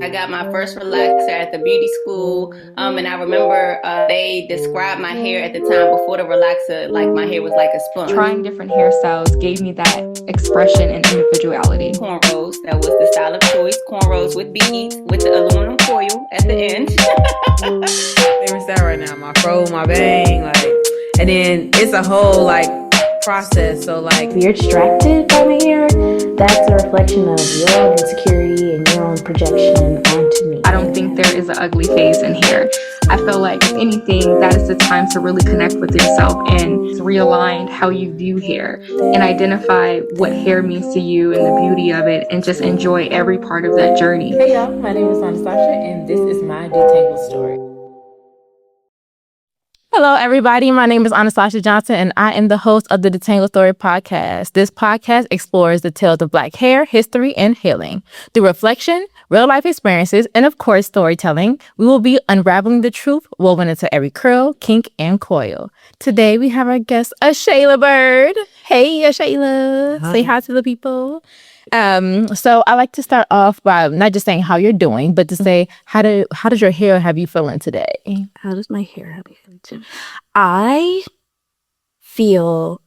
I got my first relaxer at the beauty school, and I remember they described my hair at the time before the relaxer, like my hair was like a sponge. Trying different hairstyles gave me that expression and individuality. Cornrows, that was the style of choice. Cornrows with beads, with the aluminum foil at the end. Favorite style right now, my fro, my bang, and then it's a whole process. So if you're distracted by my hair, that's a reflection of your own insecurity and your own projection onto me. I don't think there is an ugly phase in hair. I feel like, if anything, that is the time to really connect with yourself and realign how you view hair and identify what hair means to you and the beauty of it, and just enjoy every part of that journey. Hey y'all, my name is Anastasia and this is my Detangled story. Hello, everybody. My name is Anastasia Johnson, and I am the host of the Detangled Story podcast. This podcast explores the tales of Black hair, history, and healing. Through reflection, real-life experiences, and, of course, storytelling, we will be unraveling the truth woven into every curl, kink, and coil. Today, we have our guest, Ashayla Byrd. Hey, Ashayla. Hi. Say hi to the people. So I like to start off by not just saying how you're doing, but to say, how does your hair have you feeling today? How does my hair have me feeling too? I feel,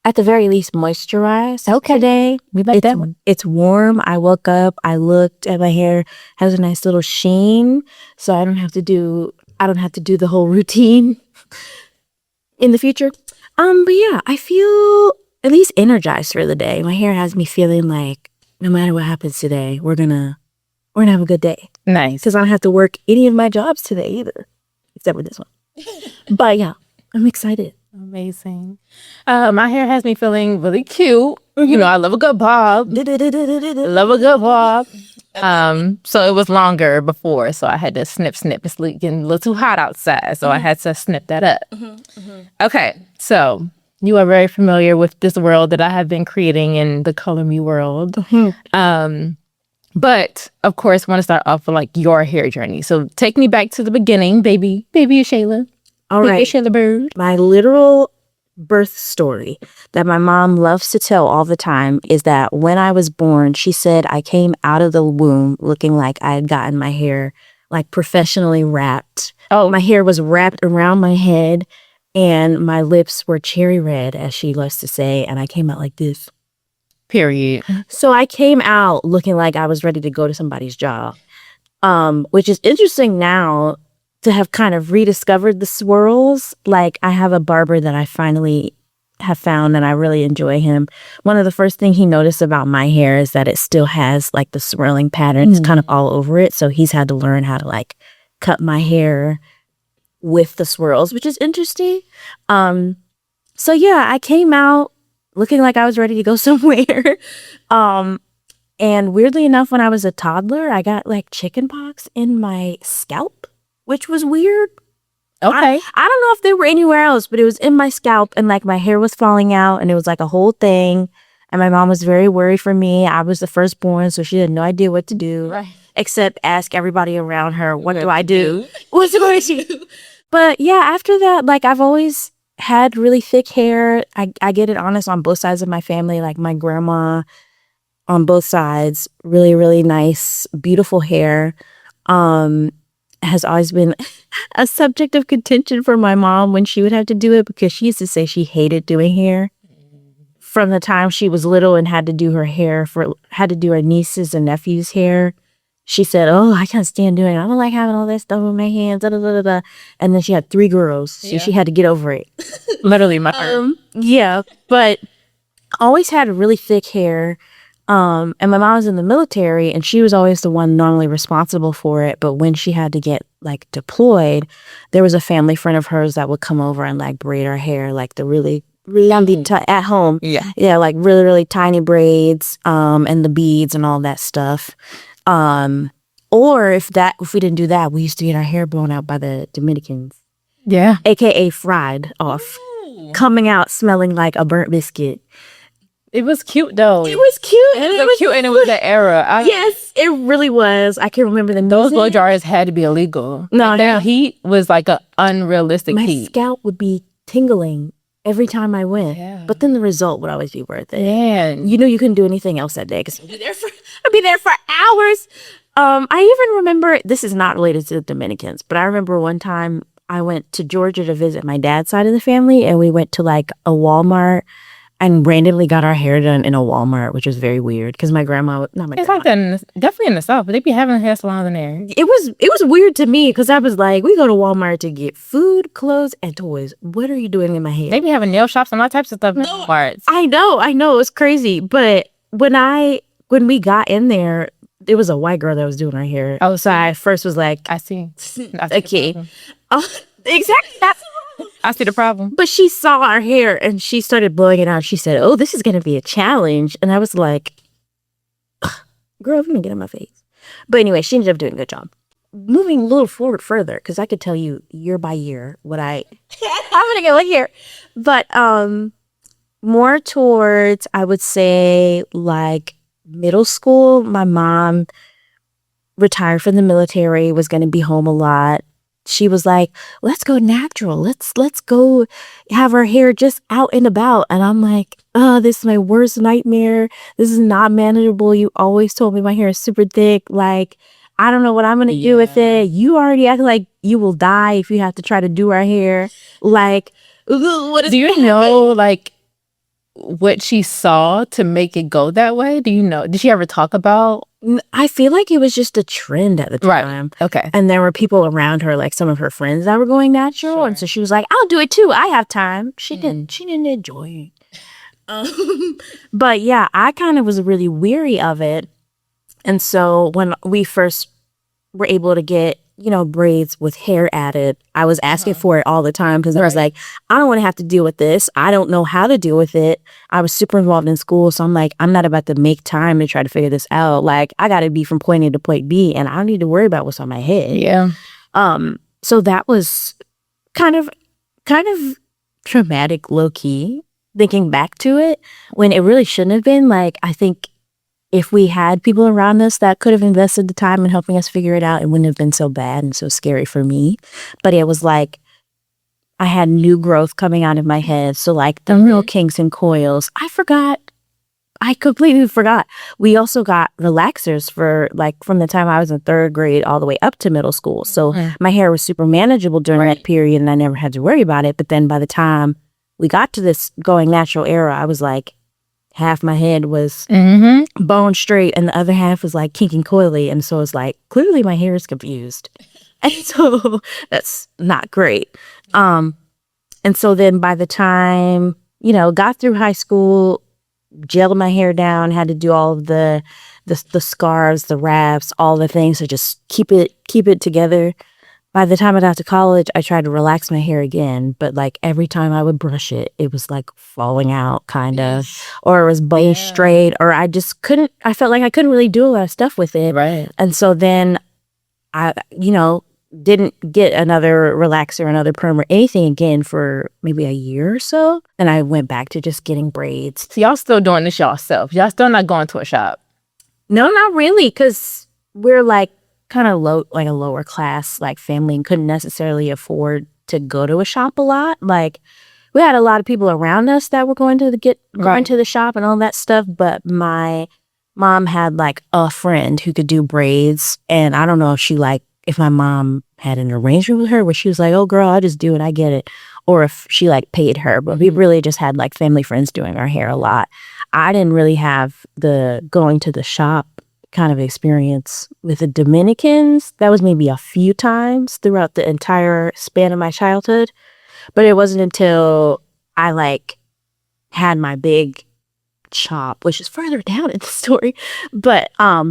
at the very least, moisturized today. We like that one. It's warm. I woke up, I looked at my hair, has a nice little sheen, so I don't have to do the whole routine in the future. But yeah, I feel at least energized for the day. My hair has me feeling like no matter what happens today, we're gonna have a good day. Nice. Because I don't have to work any of my jobs today either, except for this one. But yeah, I'm excited. Amazing. My hair has me feeling really cute. You know, I love a good bob. Love a good bob. So it was longer before, so I had to snip. It's getting a little too hot outside, so I had to snip that up. Okay, so you are very familiar with this world that I have been creating in the Color Me world. But of course, I want to start off with your hair journey. So take me back to the beginning, baby Ashayla. All right. Ashayla Byrd. My literal birth story that my mom loves to tell all the time is that when I was born, she said I came out of the womb looking like I had gotten my hair professionally wrapped. Oh, My hair was wrapped around my head and my lips were cherry red, as she loves to say, and I came out like this. period. So I came out looking like I was ready to go to somebody's job, which is interesting now to have kind of rediscovered the swirls. Like, I have a barber that I finally have found and I really enjoy him. One of the first things he noticed about my hair is that it still has the swirling patterns kind of all over it. So he's had to learn how to cut my hair with the swirls, which is interesting. So yeah, I came out looking like I was ready to go somewhere. And weirdly enough, when I was a toddler, I got chicken pox in my scalp, which was weird. Okay. I don't know if they were anywhere else, but it was in my scalp and my hair was falling out and it was a whole thing. And my mom was very worried for me. I was the firstborn, so she had no idea what to do. Right. Except ask everybody around her, what do I do? What do I do? But yeah, after that, I've always had really thick hair. I get it honest on both sides of my family. My grandma on both sides, really, really nice, beautiful hair. Has always been a subject of contention for my mom when she would have to do it, because she used to say she hated doing hair from the time she was little and had to do her nieces and nephews' hair. She said, "Oh, I can't stand doing it. I don't like having all that stuff on my hands." Da, da, da, da, da. And then she had 3 girls, so she had to get over it. Literally my heart. Yeah, but always had really thick hair. And my mom was in the military, and she was always the one normally responsible for it. But when she had to get deployed, there was a family friend of hers that would come over and braid her hair, the really at home. Yeah. Yeah, really, really tiny braids, and the beads and all that stuff. Or if we didn't do that, we used to get our hair blown out by the Dominicans, Yeah. aka fried off, coming out smelling like a burnt biscuit. It was cute though. It was cute. It was cute, and it was the era. Yes, it really was. I can't remember the Those blow music. dryers had to be illegal. No, Their heat was an unrealistic My heat. scalp would be tingling every time I went. Yeah. But then the result would always be worth it. Man. You couldn't do anything else that day because I'd be there for hours. I even remember, this is not related to the Dominicans, but I remember one time I went to Georgia to visit my dad's side of the family, and we went to like a Walmart and randomly got our hair done in a Walmart, which was very weird because my grandma, not my It's grandma. like that, definitely in the South, but they be having hair salons in there. It was weird to me because I was like, we go to Walmart to get food, clothes, and toys. What are you doing in my hair? They be having nail shops and all types of stuff in Walmarts. I know, it's crazy. But when we got in there, it was a white girl that was doing her hair. Oh, so I first was like, I see. okay, exactly. That's I see the problem. But she saw our hair and she started blowing it out. She said, "Oh, this is going to be a challenge." And I was like, girl, I'm going to get in my face. But anyway, she ended up doing a good job. Moving a little forward further, because I could tell you year by year what I'm going to get one here. But more towards, I would say, like middle school, my mom retired from the military, was going to be home a lot. She was like, let's go natural. Let's go have our hair just out and about. And I'm like, oh, this is my worst nightmare. This is not manageable. You always told me my hair is super thick. Like, I don't know what I'm going to do with it. You already act like you will die if you have to try to do our hair. Like, what is do you know, like, what she saw to make it go that way? Do you know? Did she ever talk about? I feel like it was just a trend at the time. Right. Okay. And there were people around her, like some of her friends that were going natural. Sure. And so she was like, I'll do it too. I have time. She didn't enjoy it. But yeah, I kind of was really weary of it. And so when we first were able to get, braids with hair added, I was asking for it all the time because I was like, I don't want to have to deal with this. I don't know how to deal with it. I was super involved in school. So I'm like, I'm not about to make time to try to figure this out. Like, I got to be from point A to point B and I don't need to worry about what's on my head. Yeah. So that was kind of traumatic, low key, thinking back to it when it really shouldn't have been. Like, I think if we had people around us that could have invested the time in helping us figure it out, it wouldn't have been so bad and so scary for me. But it was like I had new growth coming out of my head. So like the real kinks and coils, I completely forgot. We also got relaxers for like from the time I was in third grade all the way up to middle school. So my hair was super manageable during that period and I never had to worry about it. But then by the time we got to this going natural era, I was like, half my head was bone straight and the other half was like kinky and coily. And so it's like, clearly my hair is confused. And so that's not great. And so then by the time, got through high school, gelled my hair down, had to do all of the scarves, the wraps, all the things to just keep it together. By the time I got to college, I tried to relax my hair again, but like every time I would brush it, it was like falling out kind of, or it was bone straight, or I felt like I couldn't really do a lot of stuff with it. Right. And so then I, didn't get another relaxer, another perm or anything again for maybe a year or so. And I went back to just getting braids. So y'all still doing this yourself? Y'all still not going to a shop? No, not really, because we're like, kind of like a lower class like family and couldn't necessarily afford to go to a shop a lot. Like we had a lot of people around us that were going to the shop and all that stuff, but my mom had like a friend who could do braids, and I don't know if my mom had an arrangement with her where she was like, oh girl, I'll just do it, I get it, or if she like paid her. But we really just had like family friends doing our hair a lot. I didn't really have the going to the shop kind of experience with the Dominicans. That was maybe a few times throughout the entire span of my childhood, but it wasn't until I like had my big chop, which is further down in the story, but I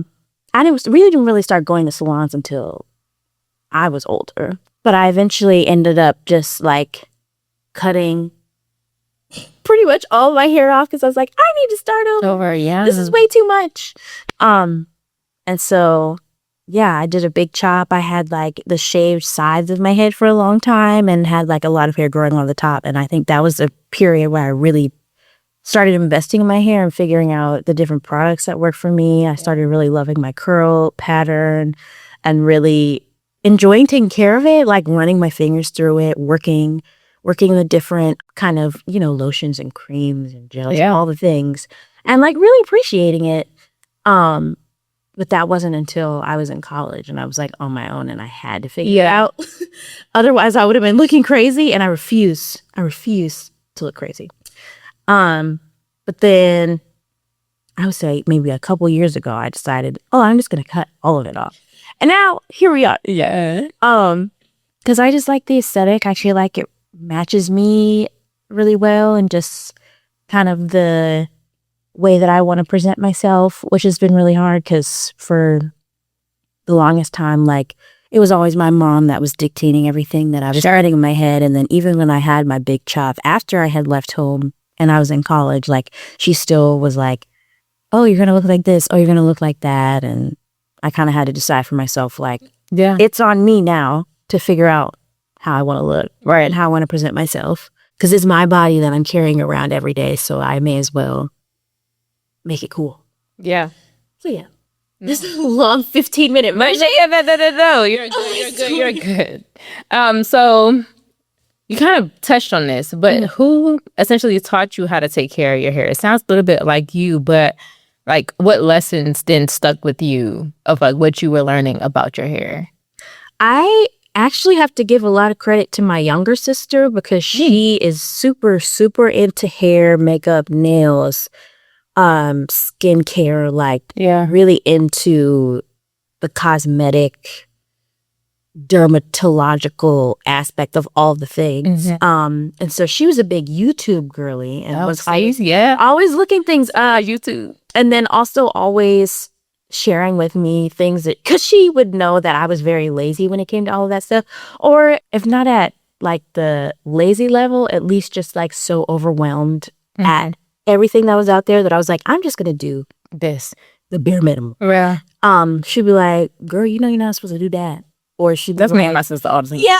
didn't really start going to salons until I was older. But I eventually ended up just like cutting pretty much all my hair off because I was like, I need to start over. This is way too much. And so, yeah, I did a big chop. I had like the shaved sides of my head for a long time and had like a lot of hair growing on the top. And I think that was a period where I really started investing in my hair and figuring out the different products that worked for me. I started really loving my curl pattern and really enjoying taking care of it, like running my fingers through it, working the different kind of, lotions and creams and gels, all the things, and like really appreciating it. But that wasn't until I was in college and I was like on my own and I had to figure it out. Otherwise, I would have been looking crazy, and I refuse to look crazy. But then I would say maybe a couple years ago, I decided, I'm just going to cut all of it off. And now here we are. Yeah. Because I just like the aesthetic. I feel like it matches me really well, and just kind of the way that I want to present myself, which has been really hard because for the longest time, like, it was always my mom that was dictating everything that I was starting in my head. And then even when I had my big chop, after I had left home and I was in college, like, she still was like, oh, you're going to look like this. Oh, you're going to look like that. And I kind of had to decide for myself, like, it's on me now to figure out how I want to look, right, and how I want to present myself. Because it's my body that I'm carrying around every day. So I may as well make it cool. Yeah. So yeah. This is a long 15-minute version. No. You're good. You're good. So you kind of touched on this, but who essentially taught you how to take care of your hair? It sounds a little bit like you, but like, what lessons then stuck with you of like what you were learning about your hair? I actually have to give a lot of credit to my younger sister because she is super, super into hair, makeup, nails, skincare, like really into the cosmetic, dermatological aspect of all the things. And so she was a big YouTube girly and was always looking things up YouTube, and then also always sharing with me things that, because she would know that I was very lazy when it came to all of that stuff, or if not at like the lazy level, at least just like so overwhelmed at everything that was out there that I was like, I'm just gonna do this, the bare minimum. Yeah. She'd be like, girl, you know you're not supposed to do that. Or she'd be That's me like, and my sister all the time. yeah.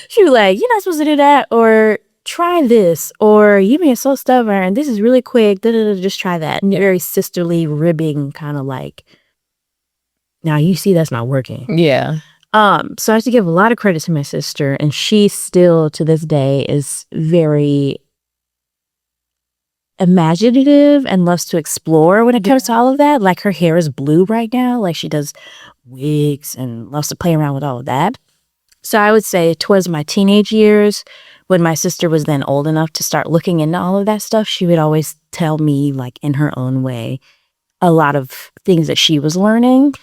She'd be like, you're not supposed to do that, or try this, or you being so stubborn and this is really quick, just try that. Very sisterly, ribbing, kind of like, now you see that's not working. Yeah. So I have to give a lot of credit to my sister, and she still to this day is very imaginative and loves to explore when it comes to all of that. Like, her hair is blue right now. Like, she does wigs and loves to play around with all of that. So I would say towards my teenage years, when my sister was then old enough to start looking into all of that stuff, she would always tell me, like, in her own way, a lot of things that she was learning.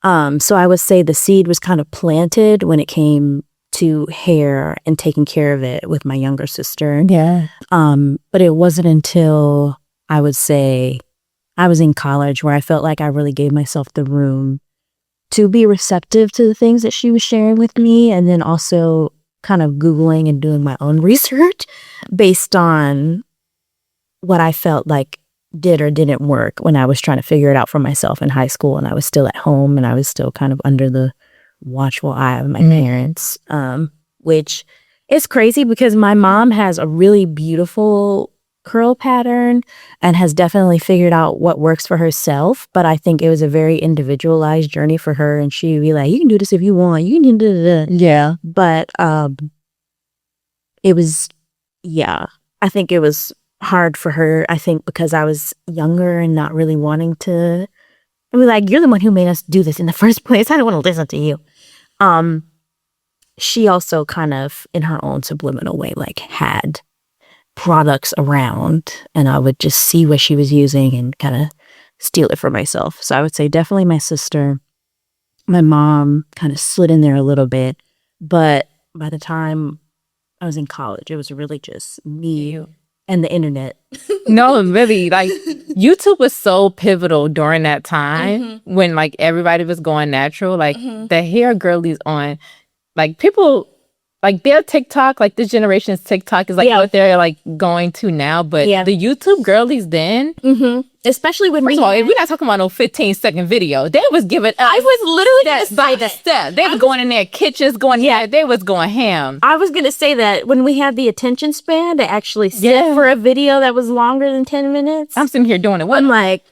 So I would say the seed was kind of planted when it came to hair and taking care of it with my younger sister. Yeah. But it wasn't until I would say I was in college where I felt like I really gave myself the room to be receptive to the things that she was sharing with me, and then also kind of Googling and doing my own research based on what I felt like did or didn't work when I was trying to figure it out for myself in high school, and I was still at home and I was still kind of under the watchful eye of my parents, which is crazy because my mom has a really beautiful curl pattern and has definitely figured out what works for herself, but I think it was a very individualized journey for her, and she'd be like, you can do this if you want, you can do that. Yeah. But it was, I think it was hard for her, I think because I was younger and not really wanting to be like, you're the one who made us do this in the first place, I don't want to listen to you. She also kind of, in her own subliminal way, like, had products around, and I would just see what she was using and kind of steal it for myself. So I would say definitely my sister. My mom kind of slid in there a little bit, but by the time I was in college, it was really just me and the internet. No, really, like, YouTube was so pivotal during that time when, like, everybody was going natural. Like, the hair girlies on, like, people, like, their TikTok, like, this generation's TikTok is, like, what they're, like, going to now. But the YouTube girlies then, especially when first of all, we're not talking about no 15-second video. They was giving I was literally step by step. They was going in their kitchens, they was going ham. I was gonna say that when we had the attention span to actually sit for a video that was longer than 10 minutes. I'm sitting here doing it. I'm like,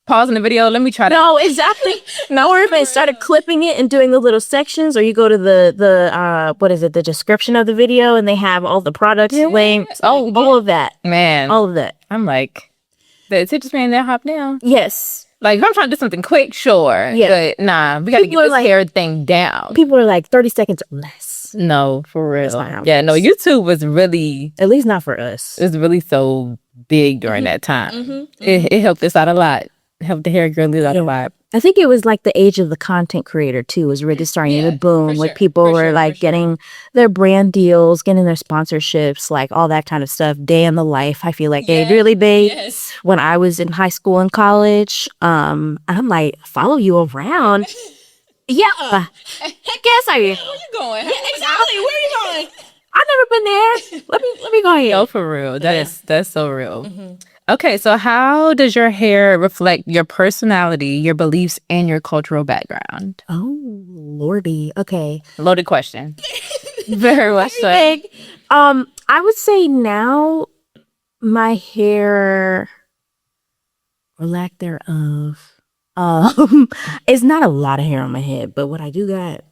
pausing the video, let me try to. No, exactly. Or if I started clipping it and doing the little sections, or you go to the what is it, the description of the video, and they have all the products laying, all of that. Man. All of that. I'm like, the attention span there hop down. Yes. Like, if I'm trying to do something quick, sure. Yeah. But nah, we got to get People are this like- hair thing down. People are like 30 seconds or less. No, for That's real. not how it Yeah, no, is. YouTube was really, At least not for us. it was really so big during that time. It helped us out a lot. Helped the hair girlies out a lot. I think it was like the age of the content creator too, was really starting to boom. Like people were like getting their brand deals, getting their sponsorships, like all that kind of stuff. Day in the life, I feel like they really big. When I was in high school and college, I'm like, follow you around. Yeah. Heck yes I am. Where you going? Yeah, exactly. Where you going? I've never been there. Let me go ahead. No, for real. That's so real. Okay, so how does your hair reflect your personality, your beliefs, and your cultural background? Oh lordy. Okay. Loaded question. Very much so. Big. I would say now my hair, or lack thereof, it's not a lot of hair on my head, but what I do got,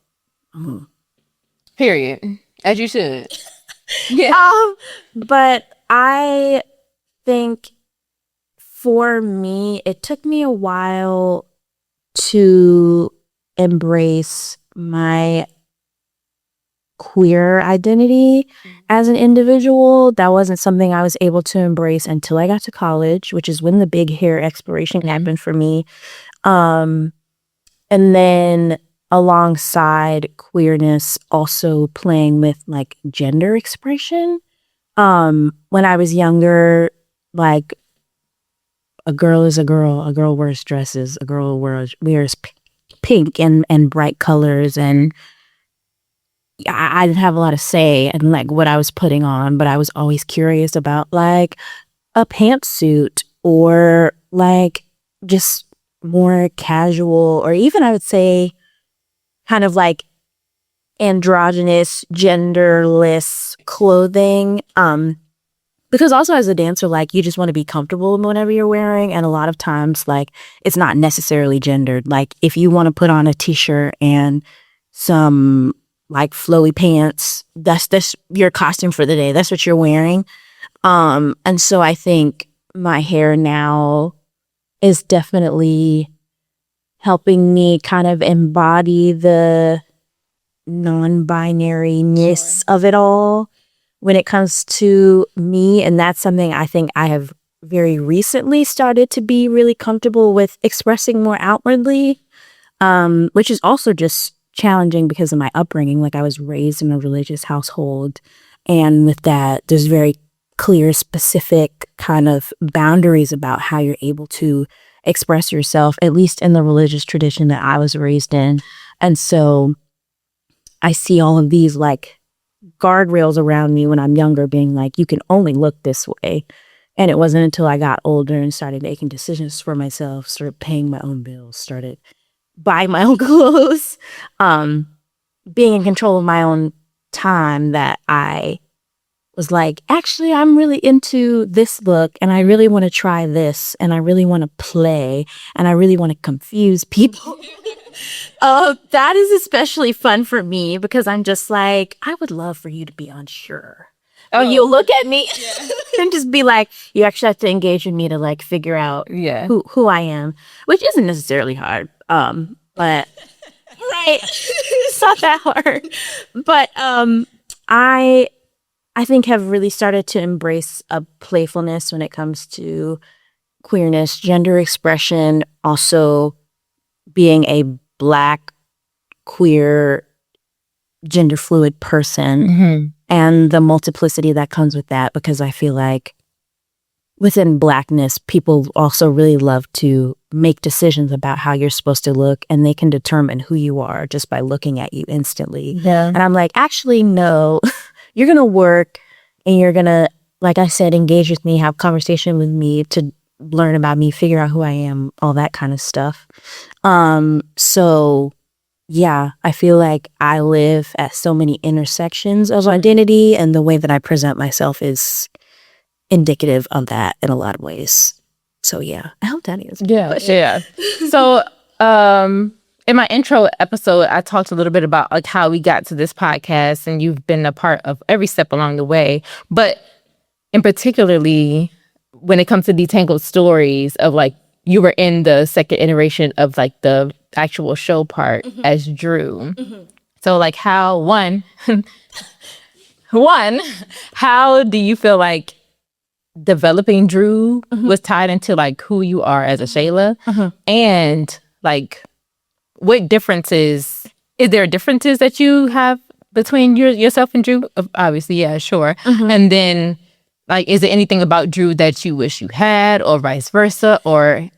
Period. As you should. but I think for me, it took me a while to embrace my queer identity as an individual. That wasn't something I was able to embrace until I got to college, which is when the big hair exploration happened for me. And then alongside queerness, also playing with like gender expression. When I was younger, like a girl is a girl wears dresses, a girl wears pink and bright colors, and I didn't have a lot of say in like what I was putting on, but I was always curious about like a pantsuit or like just more casual, or even I would say kind of like androgynous, genderless clothing. Because also as a dancer, like you just want to be comfortable in whatever you're wearing. And a lot of times, like it's not necessarily gendered. Like if you want to put on a t-shirt and some like flowy pants, that's your costume for the day. That's what you're wearing. And so I think my hair now is definitely helping me kind of embody the non-binariness of it all when it comes to me. And that's something I think I have very recently started to be really comfortable with expressing more outwardly, which is also just challenging because of my upbringing. Like I was raised in a religious household, and with that there's very clear, specific kind of boundaries about how you're able to express yourself, at least in the religious tradition that I was raised in. And so I see all of these like guardrails around me when I'm younger being like, you can only look this way. And it wasn't until I got older and started making decisions for myself, started paying my own bills, started buying my own clothes, being in control of my own time, that I was like, actually, I'm really into this look and I really want to try this and I really want to play and I really want to confuse people. That is especially fun for me because I'm just like, I would love for you to be unsure. Oh, you'll look at me and just be like, you actually have to engage with me to like figure out who I am, which isn't necessarily hard. But right, it's not that hard. But I think have really started to embrace a playfulness when it comes to queerness, gender expression, also being a Black, queer, gender fluid person, and the multiplicity that comes with that, because I feel like within Blackness, people also really love to make decisions about how you're supposed to look, and they can determine who you are just by looking at you instantly. Yeah. And I'm like, actually, no, you're going to work and you're going to, like I said, engage with me, have conversation with me to learn about me, figure out who I am, all that kind of stuff. So yeah, I feel like I live at so many intersections of identity, and the way that I present myself is indicative of that in a lot of ways. So yeah, I hope that answers the question. Yeah. So in my intro episode, I talked a little bit about like how we got to this podcast, and you've been a part of every step along the way. But in particularly when it comes to Detangled stories of like you were in the second iteration of like the actual show part as Drew. So like how one, how do you feel like developing Drew was tied into like who you are as Ashayla? And like what differences, is there differences that you have between yourself and Drew? Obviously, yeah, sure. And then like, is there anything about Drew that you wish you had or vice versa, or,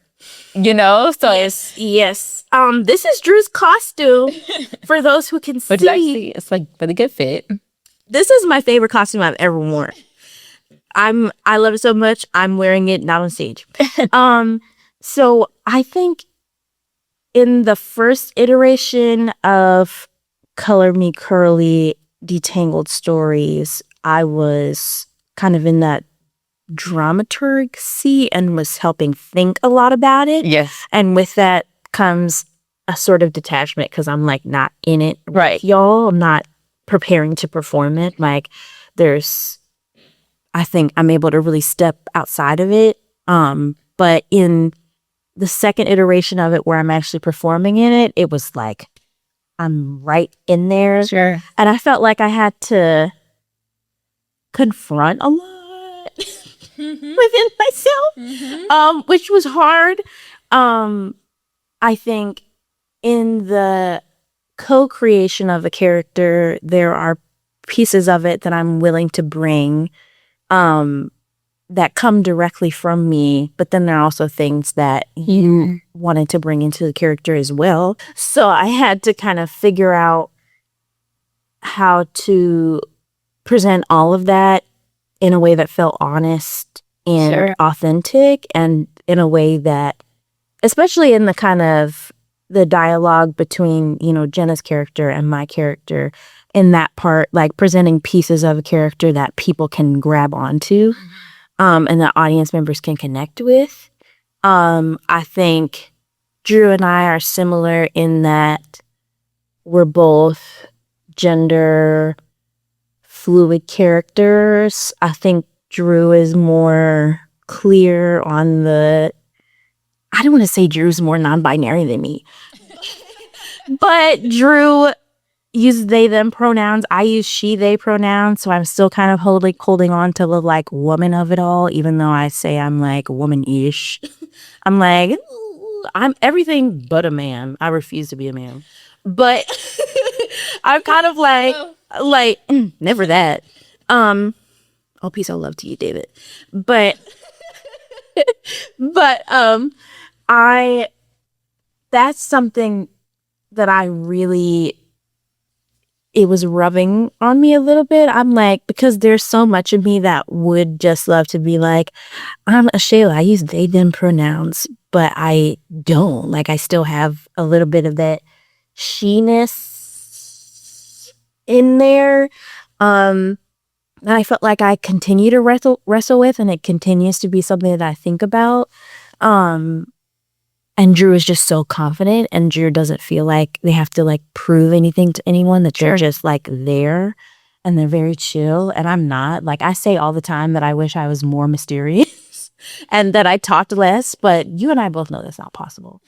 you know? So Yes. This is Drew's costume for those who can but see. actually, it's like really good fit. This is my favorite costume I've ever worn. I love it so much. I'm wearing it not on stage. So I think in the first iteration of Color Me Curly Detangled stories, I was kind of in that dramaturg seat and was helping think a lot about it. Yes. And with that comes a sort of detachment because I'm like not in it. Right. Y'all, I'm not preparing to perform it. Like I think I'm able to really step outside of it. But in the second iteration of it where I'm actually performing in it, it was like I'm right in there. Sure. And I felt like I had to confront a lot within myself, which was hard. I think in the co-creation of a character, there are pieces of it that I'm willing to bring that come directly from me, but then there are also things that you wanted to bring into the character as well. So I had to kind of figure out how to present all of that in a way that felt honest and authentic, and in a way that, especially in the kind of the dialogue between, you know, Jenna's character and my character, in that part, like presenting pieces of a character that people can grab onto, and that audience members can connect with. I think Drew and I are similar in that we're both gender fluid characters. I think Drew is more clear on the, I don't want to say Drew's more non-binary than me, but Drew uses they them pronouns. I use she they pronouns, so I'm still kind of holding on to the like woman of it all, even though I say I'm like woman-ish. I'm like, I'm everything but a man. I refuse to be a man, but I'm kind of like never that. Oh, peace, all love to you, David. But that's something that I really, it was rubbing on me a little bit. I'm like, because there's so much of me that would just love to be like, I'm Ashayla. I use they, them pronouns, but I don't. Like, I still have a little bit of that she-ness in there. And I felt like I continue to wrestle with, and it continues to be something that I think about. And Drew is just so confident, and Drew doesn't feel like they have to like prove anything to anyone, that they're just like there, and they're very chill. And I'm not. Like, I say all the time that I wish I was more mysterious and that I talked less, but you and I both know that's not possible.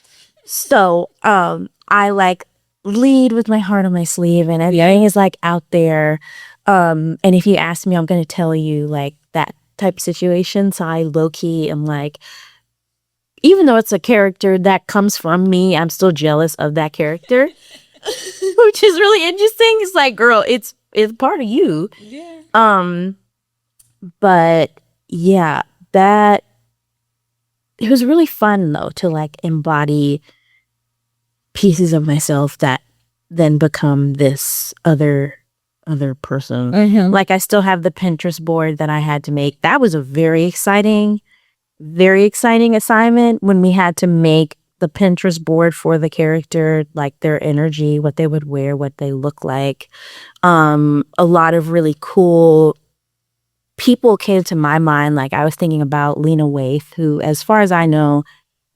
So I like lead with my heart on my sleeve, and everything is like out there. And if you ask me, I'm going to tell you like that type of situation. So I low-key am like, even though it's a character that comes from me, I'm still jealous of that character, which is really interesting. It's like, girl, it's part of you. Yeah. But yeah, that, it was really fun though to like embody pieces of myself that then become this other person. Like, I still have the Pinterest board that I had to make. That was a very exciting assignment when we had to make the Pinterest board for the character, like their energy, what they would wear, what they look like. A lot of really cool people came to my mind. Like, I was thinking about Lena Waithe, who, as far as I know,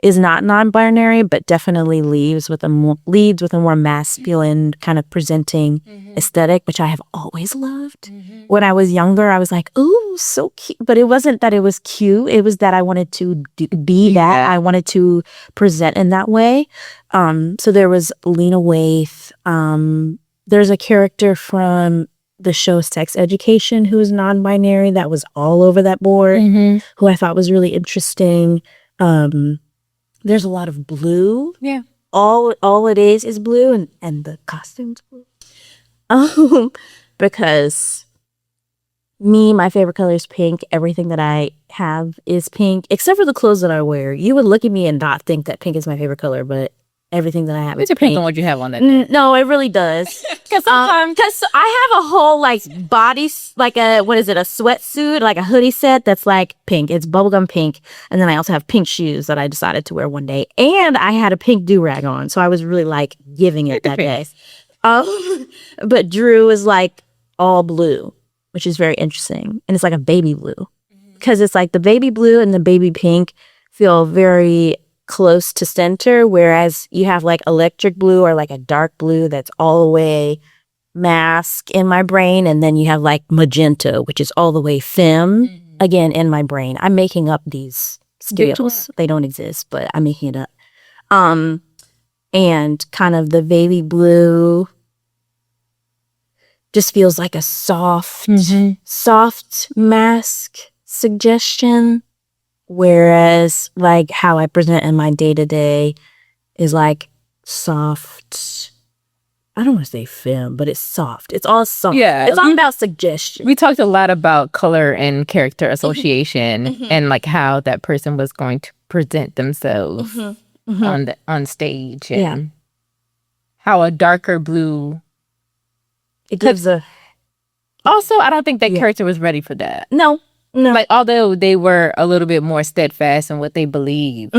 is not non-binary, but definitely leads with a more masculine kind of presenting aesthetic, which I have always loved. When I was younger, I was like, ooh, was so cute. But it wasn't that it was cute. It was that I wanted to be that. I wanted to present in that way. So there was Lena Waithe. There's a character from the show Sex Education who is non-binary that was all over that board, who I thought was really interesting. There's a lot of blue. Yeah. All it is blue and the costume's blue. Because my favorite color is pink. Everything that I have is pink, except for the clothes that I wear. You would look at me and not think that pink is my favorite color, but everything that I have is depends pink. on what you have on that day. No, it really does. Because I have a whole like body, like a sweatsuit, like a hoodie set that's like pink. It's bubblegum pink. And then I also have pink shoes that I decided to wear one day. And I had a pink do-rag on. So I was really like giving it that day. But Drew is like all blue, which is very interesting. And it's like a baby blue. Because it's like the baby blue and the baby pink feel very close to center, whereas you have like electric blue or like a dark blue that's all the way mask in my brain, and then you have like magenta, which is all the way femme again in my brain. I'm making up these skills. They don't exist, but I'm making it up. And kind of the baby blue just feels like a soft mask suggestion. Whereas, like, how I present in my day-to-day is, like, soft. I don't want to say femme, but it's soft. It's all soft. Yeah. It's all about suggestion. We talked a lot about color and character association and, like, how that person was going to present themselves on stage. And how a darker blue... It gives a... Also, I don't think that character was ready for that. No. Like, although they were a little bit more steadfast in what they believed,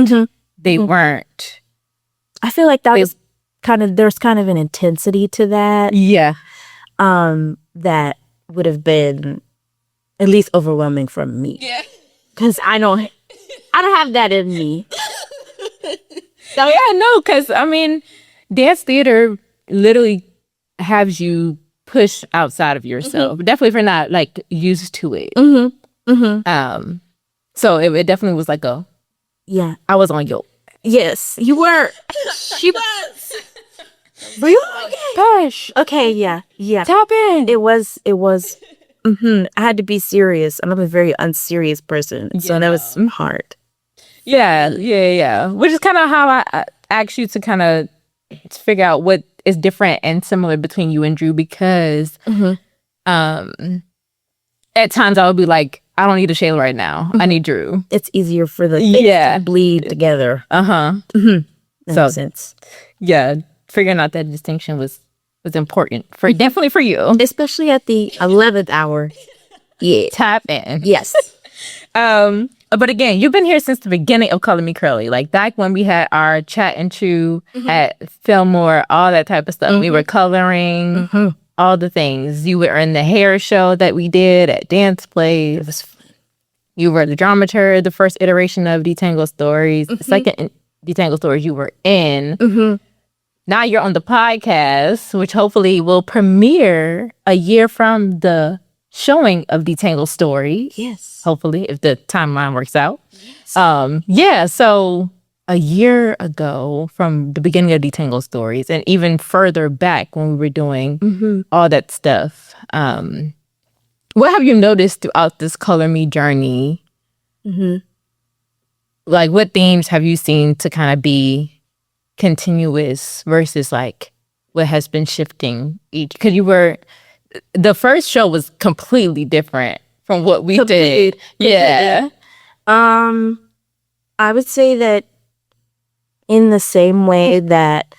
they weren't. I feel like that was there's kind of an intensity to that. Yeah. That would have been at least overwhelming for me. Yeah. Because I don't have that in me. Because, I mean, dance theater literally has you push outside of yourself. Definitely if you're not, like, used to it. So it definitely was like I was on your. Yes, you were. She was. Were you? Gosh. Okay. Yeah. Tap in. It was. I had to be serious, and I'm a very unserious person, so that was hard. Yeah. Which is kind of how I asked you to kind of figure out what is different and similar between you and Drew, because at times I would be like, I don't need Ashayla right now. I need Drew. It's easier for the things to bleed together. That makes sense. Yeah, figuring out that distinction was important definitely for you, especially at the 11th hour. Yeah, tap in. Yes. But again, you've been here since the beginning of Color Me Curly. Like back when we had our chat and chew at Fillmore, all that type of stuff. We were coloring. All the things. You were in the hair show that we did at Dance Place. It was fun. You were the dramaturg, the first iteration of Detangled Stories. The second Detangled Stories you were in. Now you're on the podcast, which hopefully will premiere a year from the showing of Detangled Story. Yes. Hopefully, if the timeline works out. Yes. So a year ago from the beginning of Detangled Stories, and even further back when we were doing all that stuff. What have you noticed throughout this Color Me journey? Like, what themes have you seen to kind of be continuous versus like what has been shifting each? Because the first show was completely different from what we did. Yeah. I would say that in the same way that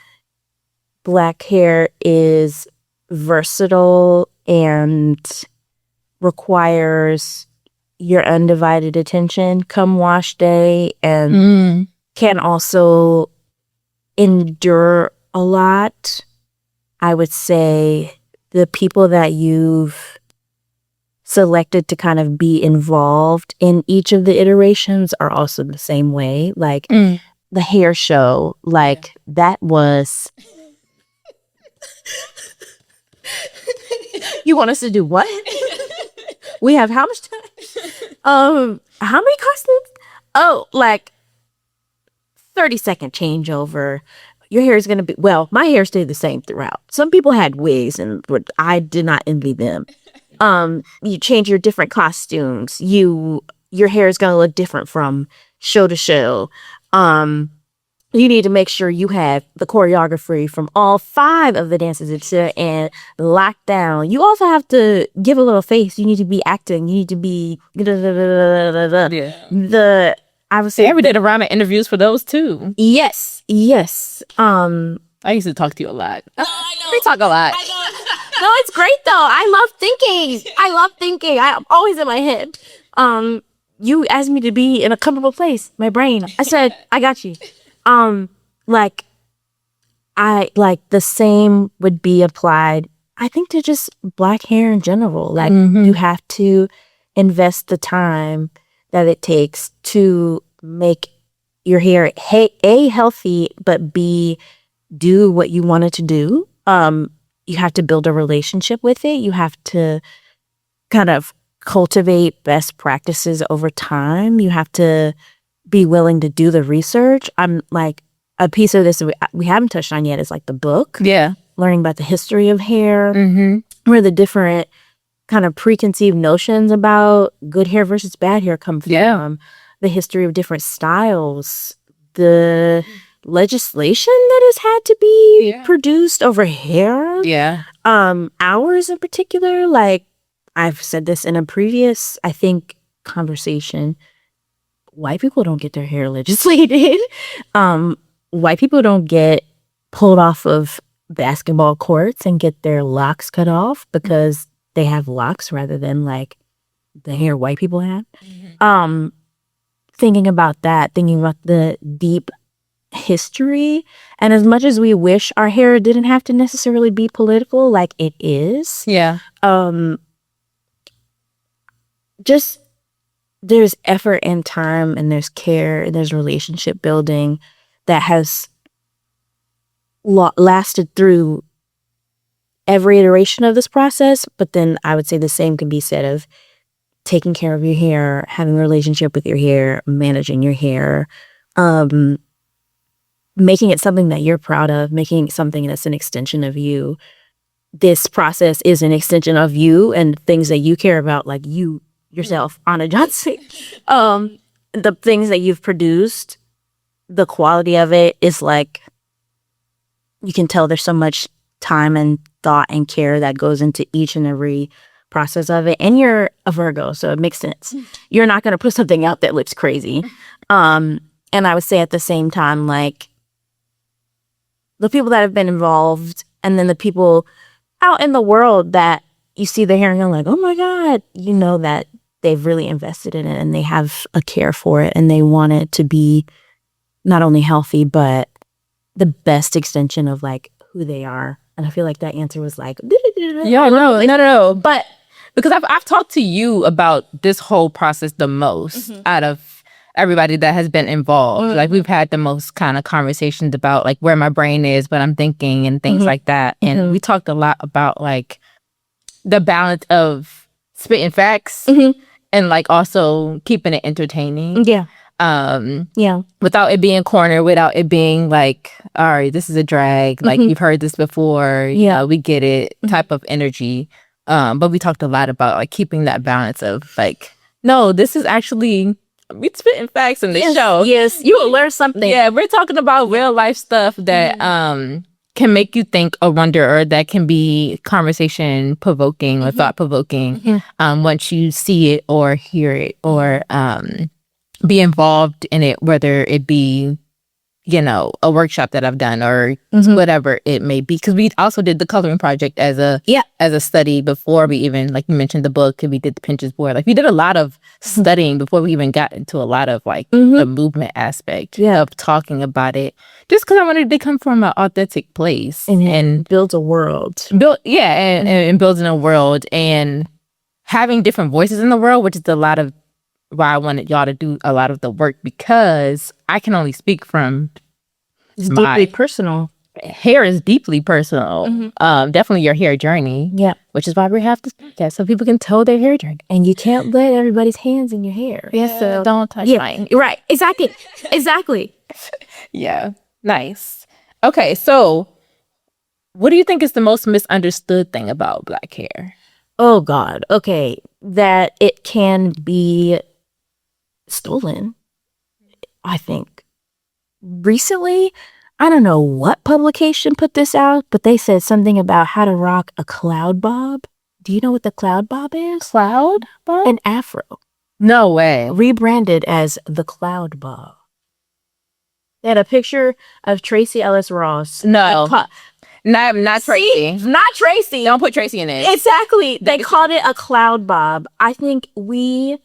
Black hair is versatile and requires your undivided attention come wash day, and can also endure a lot, I would say the people that you've selected to kind of be involved in each of the iterations are also the same way. Like the hair show, like that was... You want us to do what? We have how much time? How many costumes? Oh, like 30-second changeover. Your hair is going to be, well, my hair stayed the same throughout. Some people had wigs and I did not envy them. You change your different costumes. Your hair is going to look different from show to show. You need to make sure you have the choreography from all 5 of the dances and locked down. You also have to give a little face. You need to be acting. You need to be I would say we did a round of interviews for those too. Yes. I used to talk to you a lot. We talk a lot. No, it's great though. I love thinking. I'm always in my head. You asked me to be in a comfortable place, my brain. I said, I got you. Like the same would be applied, I think, to just Black hair in general. Like you have to invest the time that it takes to make your hair A, healthy, but B, do what you want it to do. You have to build a relationship with it. You have to kind of cultivate best practices over time. You have to be willing to do the research. I'm like, a piece of this we haven't touched on yet is like the book. Yeah. Learning about the history of hair, where the different kind of preconceived notions about good hair versus bad hair come from, the history of different styles, the legislation that has had to be produced over hair. Yeah. Ours in particular, like I've said this in a previous, I think, conversation, white people don't get their hair legislated. White people don't get pulled off of basketball courts and get their locks cut off because they have locks rather than like the hair white people have. Thinking about that, thinking about the deep history, and as much as we wish our hair didn't have to necessarily be political, like it is. Yeah. Just there's effort and time and there's care and there's relationship building that has lasted through every iteration of this process. But then I would say the same can be said of taking care of your hair, having a relationship with your hair, managing your hair, making it something that you're proud of, making it something that's an extension of you. This process is an extension of you and things that you care about, like you yourself, Anna Johnson. The things that you've produced, the quality of it is like, you can tell there's so much time and thought and care that goes into each and every process of it. And you're a Virgo, so it makes sense. You're not going to put something out that looks crazy. And I would say at the same time, like, the people that have been involved and then the people out in the world that you see their hair and you're like, oh my God, you know that they've really invested in it and they have a care for it and they want it to be not only healthy, but the best extension of like who they are. And I feel like that answer was like, yeah, no. But because I've talked to you about this whole process the most out of everybody that has been involved. Like we've had the most kind of conversations about like where my brain is, what I'm thinking and things like that. And we talked a lot about like the balance of spitting facts and like also keeping it entertaining. Yeah. Without it being corner, without it being like, all right, this is a drag, like you've heard this before, we get it type of energy. But we talked a lot about like keeping that balance of like, no, this is actually, we spitting facts in this show. Yes, you will learn something. Yeah, we're talking about real life stuff that can make you think or wonder, or that can be conversation provoking or thought provoking once you see it or hear it or be involved in it, whether it be, you know, a workshop that I've done or whatever it may be. Because we also did the coloring project as a study before we even, like you mentioned, the book, and we did the Pinterest board. Like we did a lot of studying before we even got into a lot of like the movement aspect of talking about it. Just because I wanted to come from an authentic place and build a world. And building a world and having different voices in the world, which is a lot of why I wanted y'all to do a lot of the work, because I can only speak from it's deeply personal. hair is deeply personal. Definitely your hair journey. Yeah. Which is why we have this podcast, so people can tell their hair journey. And you can't let everybody's hands in your hair. Yeah, so don't touch mine. Right. Exactly. Yeah. Nice. Okay, so what do you think is the most misunderstood thing about Black hair? Oh God. Okay. That it can be stolen, I think. Recently, I don't know what publication put this out, but they said something about how to rock a cloud bob. Do you know what the cloud bob is? Cloud bob? An afro. No way. Rebranded as the cloud bob. They had a picture of Tracy Ellis Ross. No. Not Tracy. See? Not Tracy. Don't put Tracy in it. Exactly. They called it a cloud bob. I think we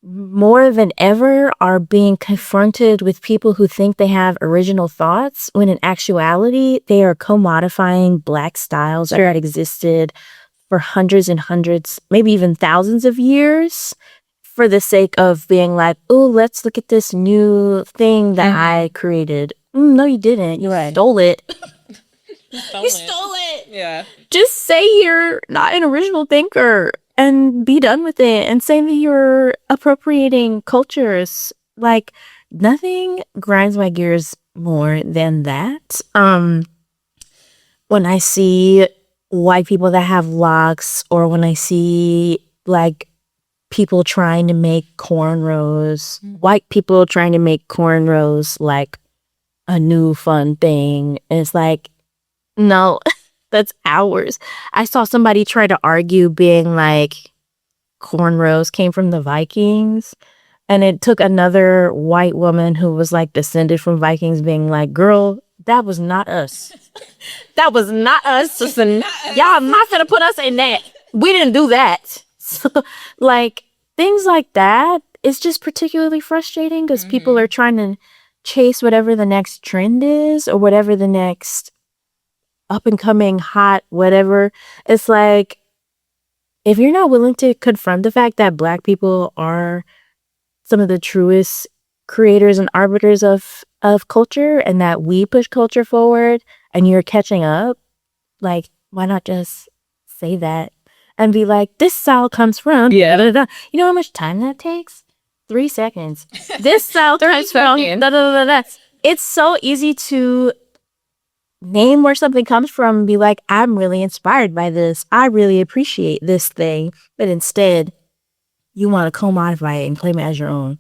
more than ever are being confronted with people who think they have original thoughts when in actuality they are commodifying Black styles that had existed for hundreds and hundreds, maybe even thousands of years for the sake of being like, oh, let's look at this new thing that I created. No, you didn't. You stole it. You stole it. Yeah. Just say you're not an original thinker and be done with it, and say that you're appropriating cultures. Like, nothing grinds my gears more than that. When I see white people that have locks, or when I see like people trying to make cornrows, white people trying to make cornrows like a new fun thing, and it's like, no, that's ours. I saw somebody try to argue being like cornrows came from the Vikings, and it took another white woman who was like descended from Vikings being like, girl, that was not us. That was not us. Y'all not gonna put us in that. We didn't do that. So, like, things like that is just particularly frustrating because people are trying to chase whatever the next trend is, or whatever the next up and coming hot whatever. It's like, if you're not willing to confront the fact that Black people are some of the truest creators and arbiters of culture, and that we push culture forward, and you're catching up, like, why not just say that and be like, this style comes from da, da, da. You know how much time that takes? 3 seconds. This style comes from da, da, da, da, da. It's so easy to name where something comes from and be like, I'm really inspired by this. I really appreciate this thing. But instead, you want to commodify it and claim it as your own.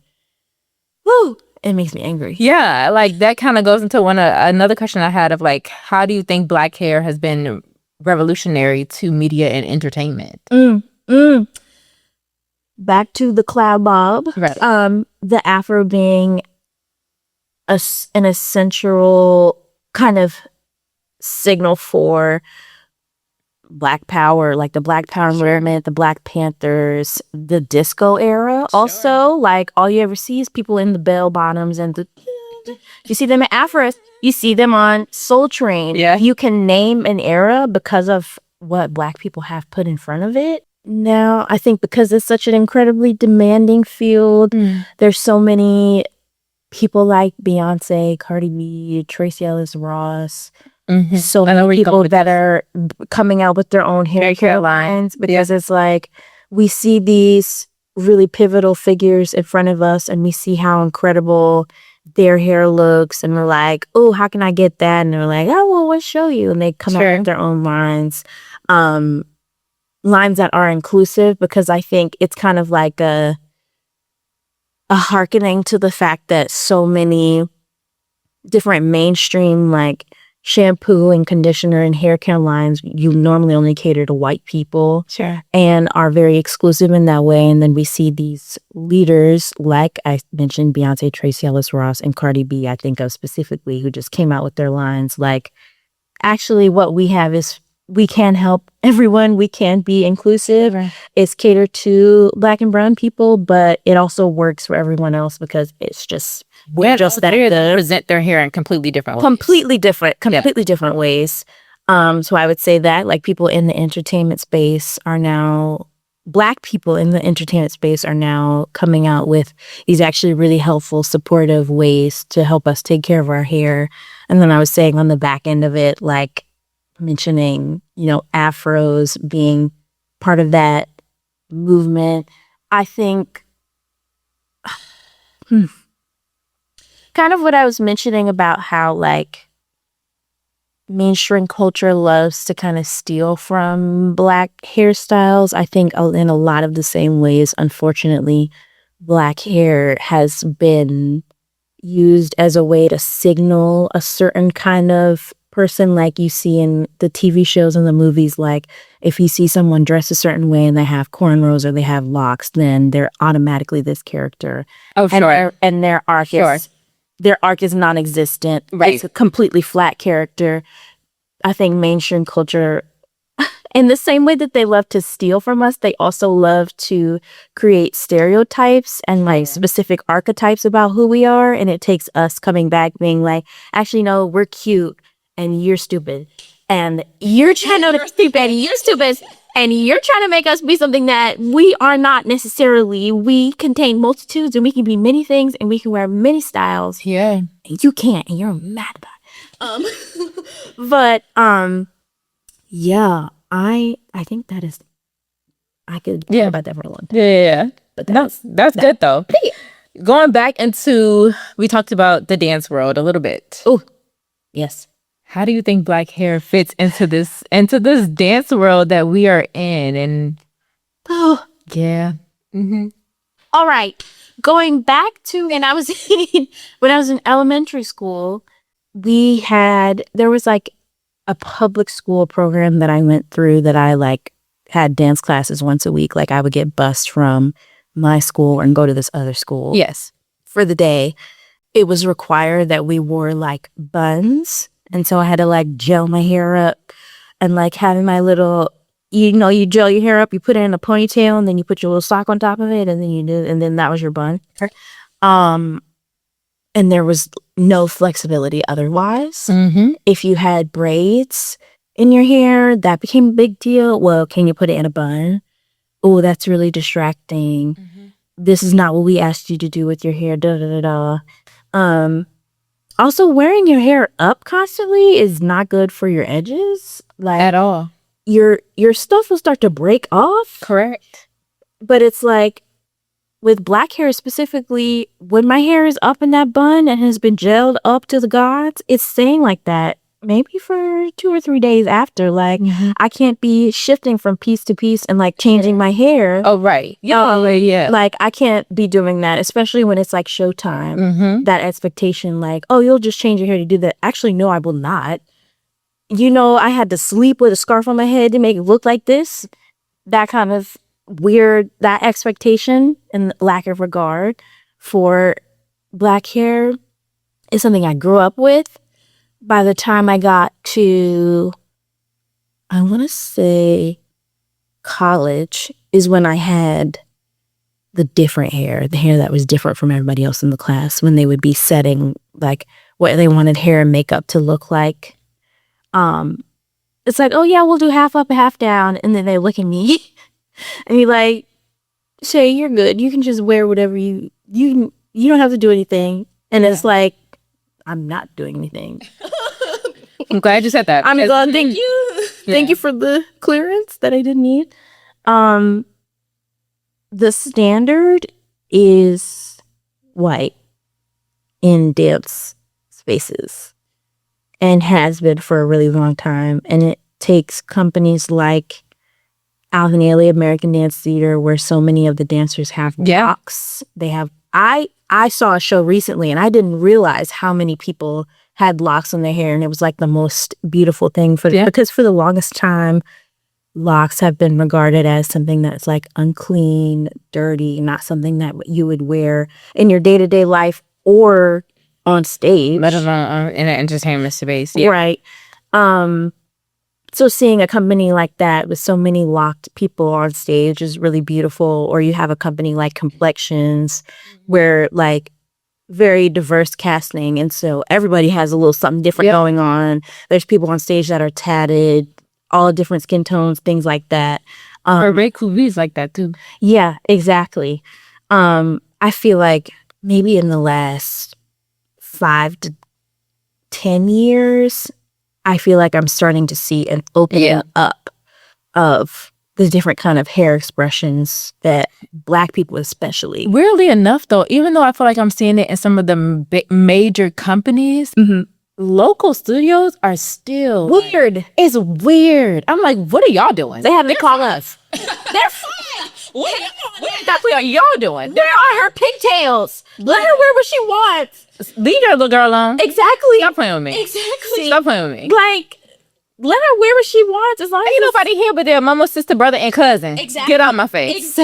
Woo! It makes me angry. Yeah, like that kind of goes into another question I had of like, how do you think Black hair has been revolutionary to media and entertainment? Back to the cloud bob. Right. The afro being an essential kind of signal for Black power, like the Black Power movement, the Black Panthers, the disco era. Sure. Also, like, all you ever see is people in the bell bottoms and you see them at Afros, you see them on Soul Train. Yeah. You can name an era because of what Black people have put in front of it. Now, I think because it's such an incredibly demanding field, there's so many people like Beyonce, Cardi B, Tracy Ellis Ross, so many people that are coming out with their own hair care lines, because it's like, we see these really pivotal figures in front of us and we see how incredible their hair looks, and we're like, oh, how can I get that? And they're like, oh, well, we'll show you. And they come out with their own lines, lines that are inclusive, because I think it's kind of like a hearkening to the fact that so many different mainstream like shampoo and conditioner and hair care lines, you normally only cater to white people, and are very exclusive in that way. And then we see these leaders, like I mentioned, Beyonce, Tracy Ellis Ross, and Cardi B, I think of specifically, who just came out with their lines like, actually what we have is, we can help everyone, we can be inclusive. It's catered to Black and brown people, but it also works for everyone else because it's just that they present their hair in completely different ways. Completely different ways. So I would say that, like, people in the entertainment space are now Black people in the entertainment space are now coming out with these actually really helpful, supportive ways to help us take care of our hair. And then I was saying on the back end of it, like mentioning, afros being part of that movement. I think kind of what I was mentioning about how like mainstream culture loves to kind of steal from Black hairstyles. I think in a lot of the same ways, unfortunately, Black hair has been used as a way to signal a certain kind of person, like you see in the TV shows and the movies. Like if you see someone dressed a certain way and they have cornrows or they have locks, then they're automatically this character. Oh, sure. And their arc is their arc is non-existent. Right. It's a completely flat character. I think mainstream culture, in the same way that they love to steal from us, they also love to create stereotypes and like specific archetypes about who we are. And it takes us coming back being like, actually, no, we're cute and you're stupid. And you're trying to stupid and you're stupid. And you're trying to make us be something that we are not necessarily. We contain multitudes and we can be many things and we can wear many styles. Yeah. And you can't and you're mad about it. But yeah, I think that is, I could talk about that for a long time. Yeah. But That's good though. Going back into, we talked about the dance world a little bit. Oh, yes. How do you think Black hair fits into this dance world that we are in? And yeah. Mm-hmm. All right. Going back to when I was in elementary school, there was like a public school program that I went through that I like had dance classes once a week. Like I would get bused from my school and go to this other school. Yes. For the day. It was required that we wore like buns. And so I had to like gel my hair up and like having my little, you gel your hair up, you put it in a ponytail and then you put your little sock on top of it and then that was your bun. And there was no flexibility otherwise. Mm-hmm. If you had braids in your hair, that became a big deal. Well, can you put it in a bun? Oh, that's really distracting. Mm-hmm. This is not what we asked you to do with your hair. Da da da da. Also, wearing your hair up constantly is not good for your edges. Like At all. Your stuff will start to break off. Correct. But it's like with Black hair specifically, when my hair is up in that bun and has been gelled up to the gods, it's staying like that maybe for 2 or 3 days after. Like I can't be shifting from piece to piece and like changing my hair. Oh, right. Yeah. Like I can't be doing that, especially when it's like showtime. Mm-hmm. That expectation, like, oh, you'll just change your hair to do that. Actually, no, I will not. I had to sleep with a scarf on my head to make it look like this. That kind of weird, that expectation and lack of regard for Black hair is something I grew up with. By the time I got to, I want to say college is when I had the different hair, the hair that was different from everybody else in the class, when they would be setting like what they wanted hair and makeup to look like. It's like, oh yeah, we'll do half up and half down. And then they look at me and be like, Shay, you're good. You can just wear whatever you don't have to do anything. And it's like, I'm not doing anything. I'm glad you said that. I'm glad. Thank you. Thank you for the clearance that I didn't need. The standard is white in dance spaces and has been for a really long time. And it takes companies like Alvin Ailey American Dance Theater, where so many of the dancers have locks. They have. I saw a show recently and I didn't realize how many people had locks in their hair, and it was like the most beautiful thing because for the longest time, locks have been regarded as something that's like unclean, dirty, not something that you would wear in your day-to-day life or on stage. Let alone in an entertainment space. Yeah. Right. So seeing a company like that with so many locked people on stage is really beautiful. Or you have a company like Complexions where like very diverse casting. And so everybody has a little something different going on. There's people on stage that are tatted, all different skin tones, things like that. Or Ray Kuvi's like that too. Yeah, exactly. I feel like maybe in the last 5 to 10 years, I feel like I'm starting to see an opening up of the different kind of hair expressions that Black people especially. Weirdly enough, though, even though I feel like I'm seeing it in some of the major companies, local studios are still weird. It's weird. I'm like, what are y'all doing? They have to call us. They're fine. What are y'all doing? Where are her pigtails? Let her wear what she wants. Leave your little girl alone. Exactly. Stop playing with me. Exactly. Stop playing with me. Like, let her wear what she wants as long as ain't nobody here but their mama, sister, brother, and cousin. Exactly. Get out my face.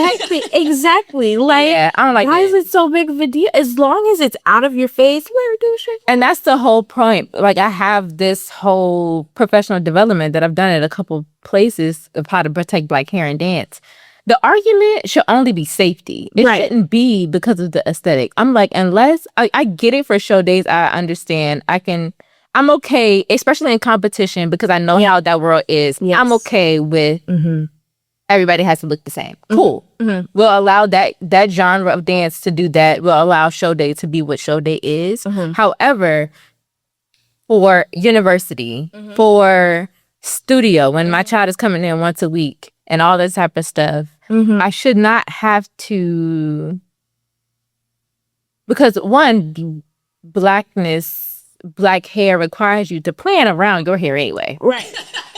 Exactly. Like, yeah, I don't like why that. is it so big of a deal? As long as it's out of your face, wear it. And that's the whole point. Like, I have this whole professional development that I've done at a couple places of how to protect Black hair and dance. The argument should only be safety. It shouldn't be because of the aesthetic. I'm like, unless I get it for show days, I understand. I'm okay, especially in competition, because I know how that world is. Yes. I'm okay with everybody has to look the same. Cool. We'll allow that genre of dance to do that. We'll allow show day to be what show day is. However, for university, for studio, when my child is coming in once a week and all this type of stuff, I should not have to, because one, Black hair requires you to plan around your hair anyway. Right.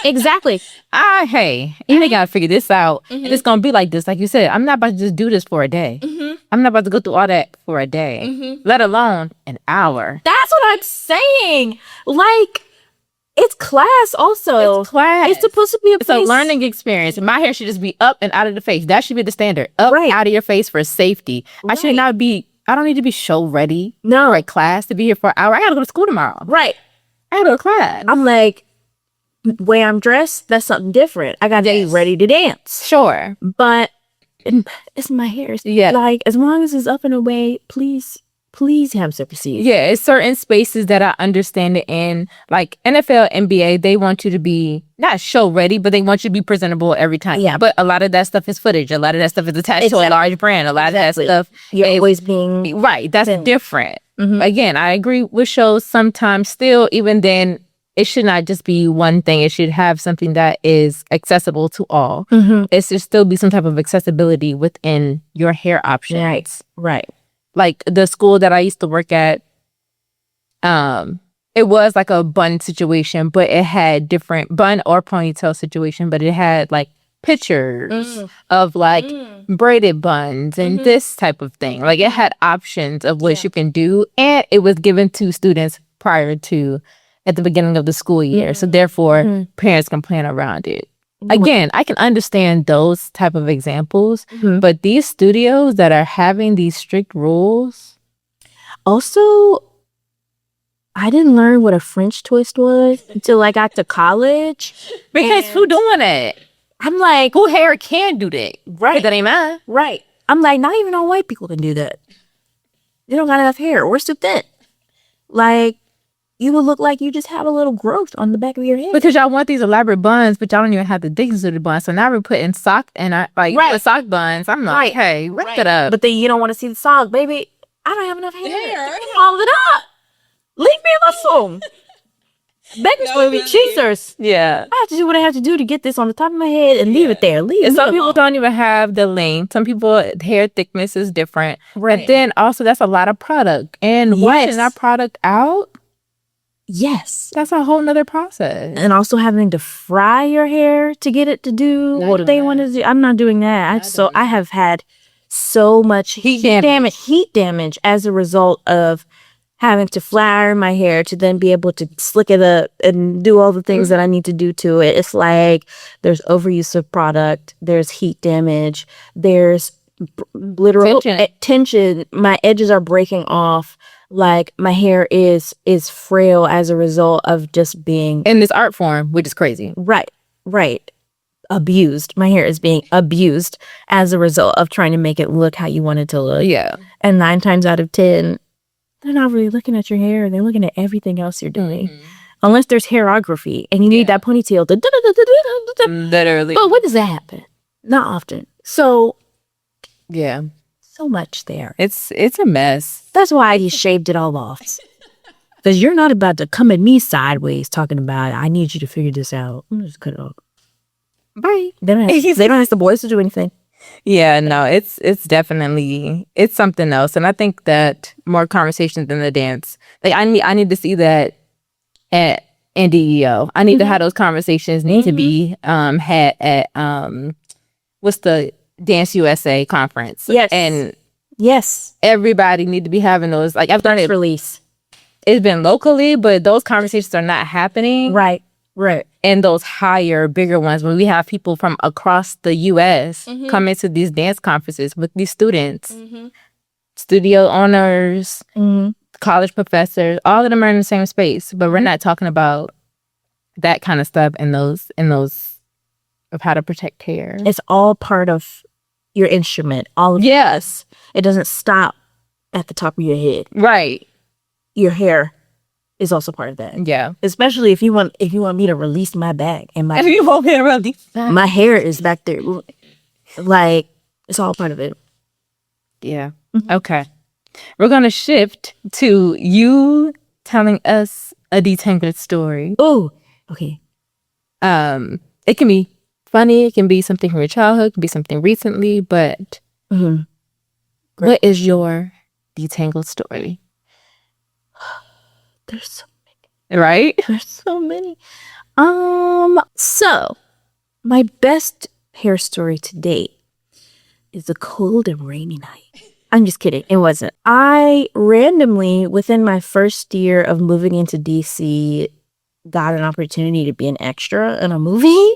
Exactly. Hey, you ain't gotta figure this out. And it's gonna be like this. Like you said, I'm not about to just do this for a day. I'm not about to go through all that for a day, let alone an hour. That's what I'm saying. Like, it's class also. It's class. It's supposed to be It's a learning experience. My hair should just be up and out of the face. That should be the standard. Up, out of your face for safety. I should not be, I don't need to be show ready for a class to be here for an hour. I gotta go to school tomorrow. Right. I gotta go to class. I'm like, the way I'm dressed, that's something different. I gotta be ready to dance. Sure. But it's my hair. Yeah. Like, as long as it's up and away, please have secrecy. Yeah, it's certain spaces that I understand it in. Like NFL, NBA, they want you to be not show ready, but they want you to be presentable every time. Yeah. But a lot of that stuff is footage. A lot of that stuff is attached to a large brand. A lot of that stuff you're always being right. That's different. Again, I agree with shows sometimes still, even then, it should not just be one thing. It should have something that is accessible to all. It should still be some type of accessibility within your hair options. Right. Like the school that I used to work at, it was like a bun situation, but it had different bun or ponytail situation, but it had like pictures of like braided buns and this type of thing. Like it had options of what you can do, and it was given to students prior to at the beginning of the school year. So therefore, parents can plan around it. Again, I can understand those type of examples, but these studios that are having these strict rules. Also, I didn't learn what a French twist was until I got to college. Because who doing that? I'm like, who hair can do that? Right. That ain't mine. Right. I'm like, not even all white people can do that. They don't got enough hair. We're too thin. Like, you would look like you just have a little growth on the back of your head. Because y'all want these elaborate buns, but y'all don't even have the dignity to the bun. So now we're putting sock and with sock buns. I'm like, hey, wrap it up. But then you don't want to see the sock, baby. I don't have enough hair. Hold it up. Leave me alone. Baby's going to be cheesers. Yeah. I have to do what I have to do to get this on the top of my head and leave it there. And some people don't even have the length. Some people, hair thickness is different. Right. And then also, that's a lot of product. And washing that product out. Yes. That's a whole nother process. And also having to fry your hair to get it to do what they want to do. I'm not doing that. I have had so much heat damage as a result of having to flour my hair to then be able to slick it up and do all the things that I need to do to it. It's like there's overuse of product, there's heat damage, there's literal tension. My edges are breaking off. Like my hair is frail as a result of just being in this art form, which is crazy. Right. Abused. My hair is being abused as a result of trying to make it look how you want it to look. Yeah. And 9 times out of 10, they're not really looking at your hair. They're looking at everything else you're doing. Unless there's hairography and you need that ponytail. Literally. But when does that happen? Not often. So Yeah. so much there. It's a mess. That's why he shaved it all off. Because you're not about to come at me sideways talking about, I need you to figure this out. I'm just cut it off. Bye. They don't ask the boys to do anything. Yeah, no, it's definitely it's something else, and I think that more conversations in the dance. Like I need to see that at NDEO. I need to have those conversations. Need to be had at what's the Dance USA conference? Yes, and yes, everybody need to be having those. Like I've done it. Release. It's been locally, but those conversations are not happening. Right. And those higher, bigger ones, when we have people from across the U.S. come into these dance conferences with these students, studio owners, college professors, all of them are in the same space, but we're not talking about that kind of stuff in those of how to protect hair. It's all part of your instrument. Yes, it doesn't stop at the top of your head. Right. Your hair is also part of that. Yeah. Especially if you want me to release my bag and my You want me to release that? my hair is back there. Like it's all part of it. Yeah. Okay. We're gonna shift to you telling us a detangled story. Oh, okay. It can be funny, it can be something from your childhood, it can be something recently, but what is your detangled story? There's so many. Right? There's so many. So my best hair story to date is a cold and rainy night. I'm just kidding. It wasn't. I randomly, within my first year of moving into DC, got an opportunity to be an extra in a movie.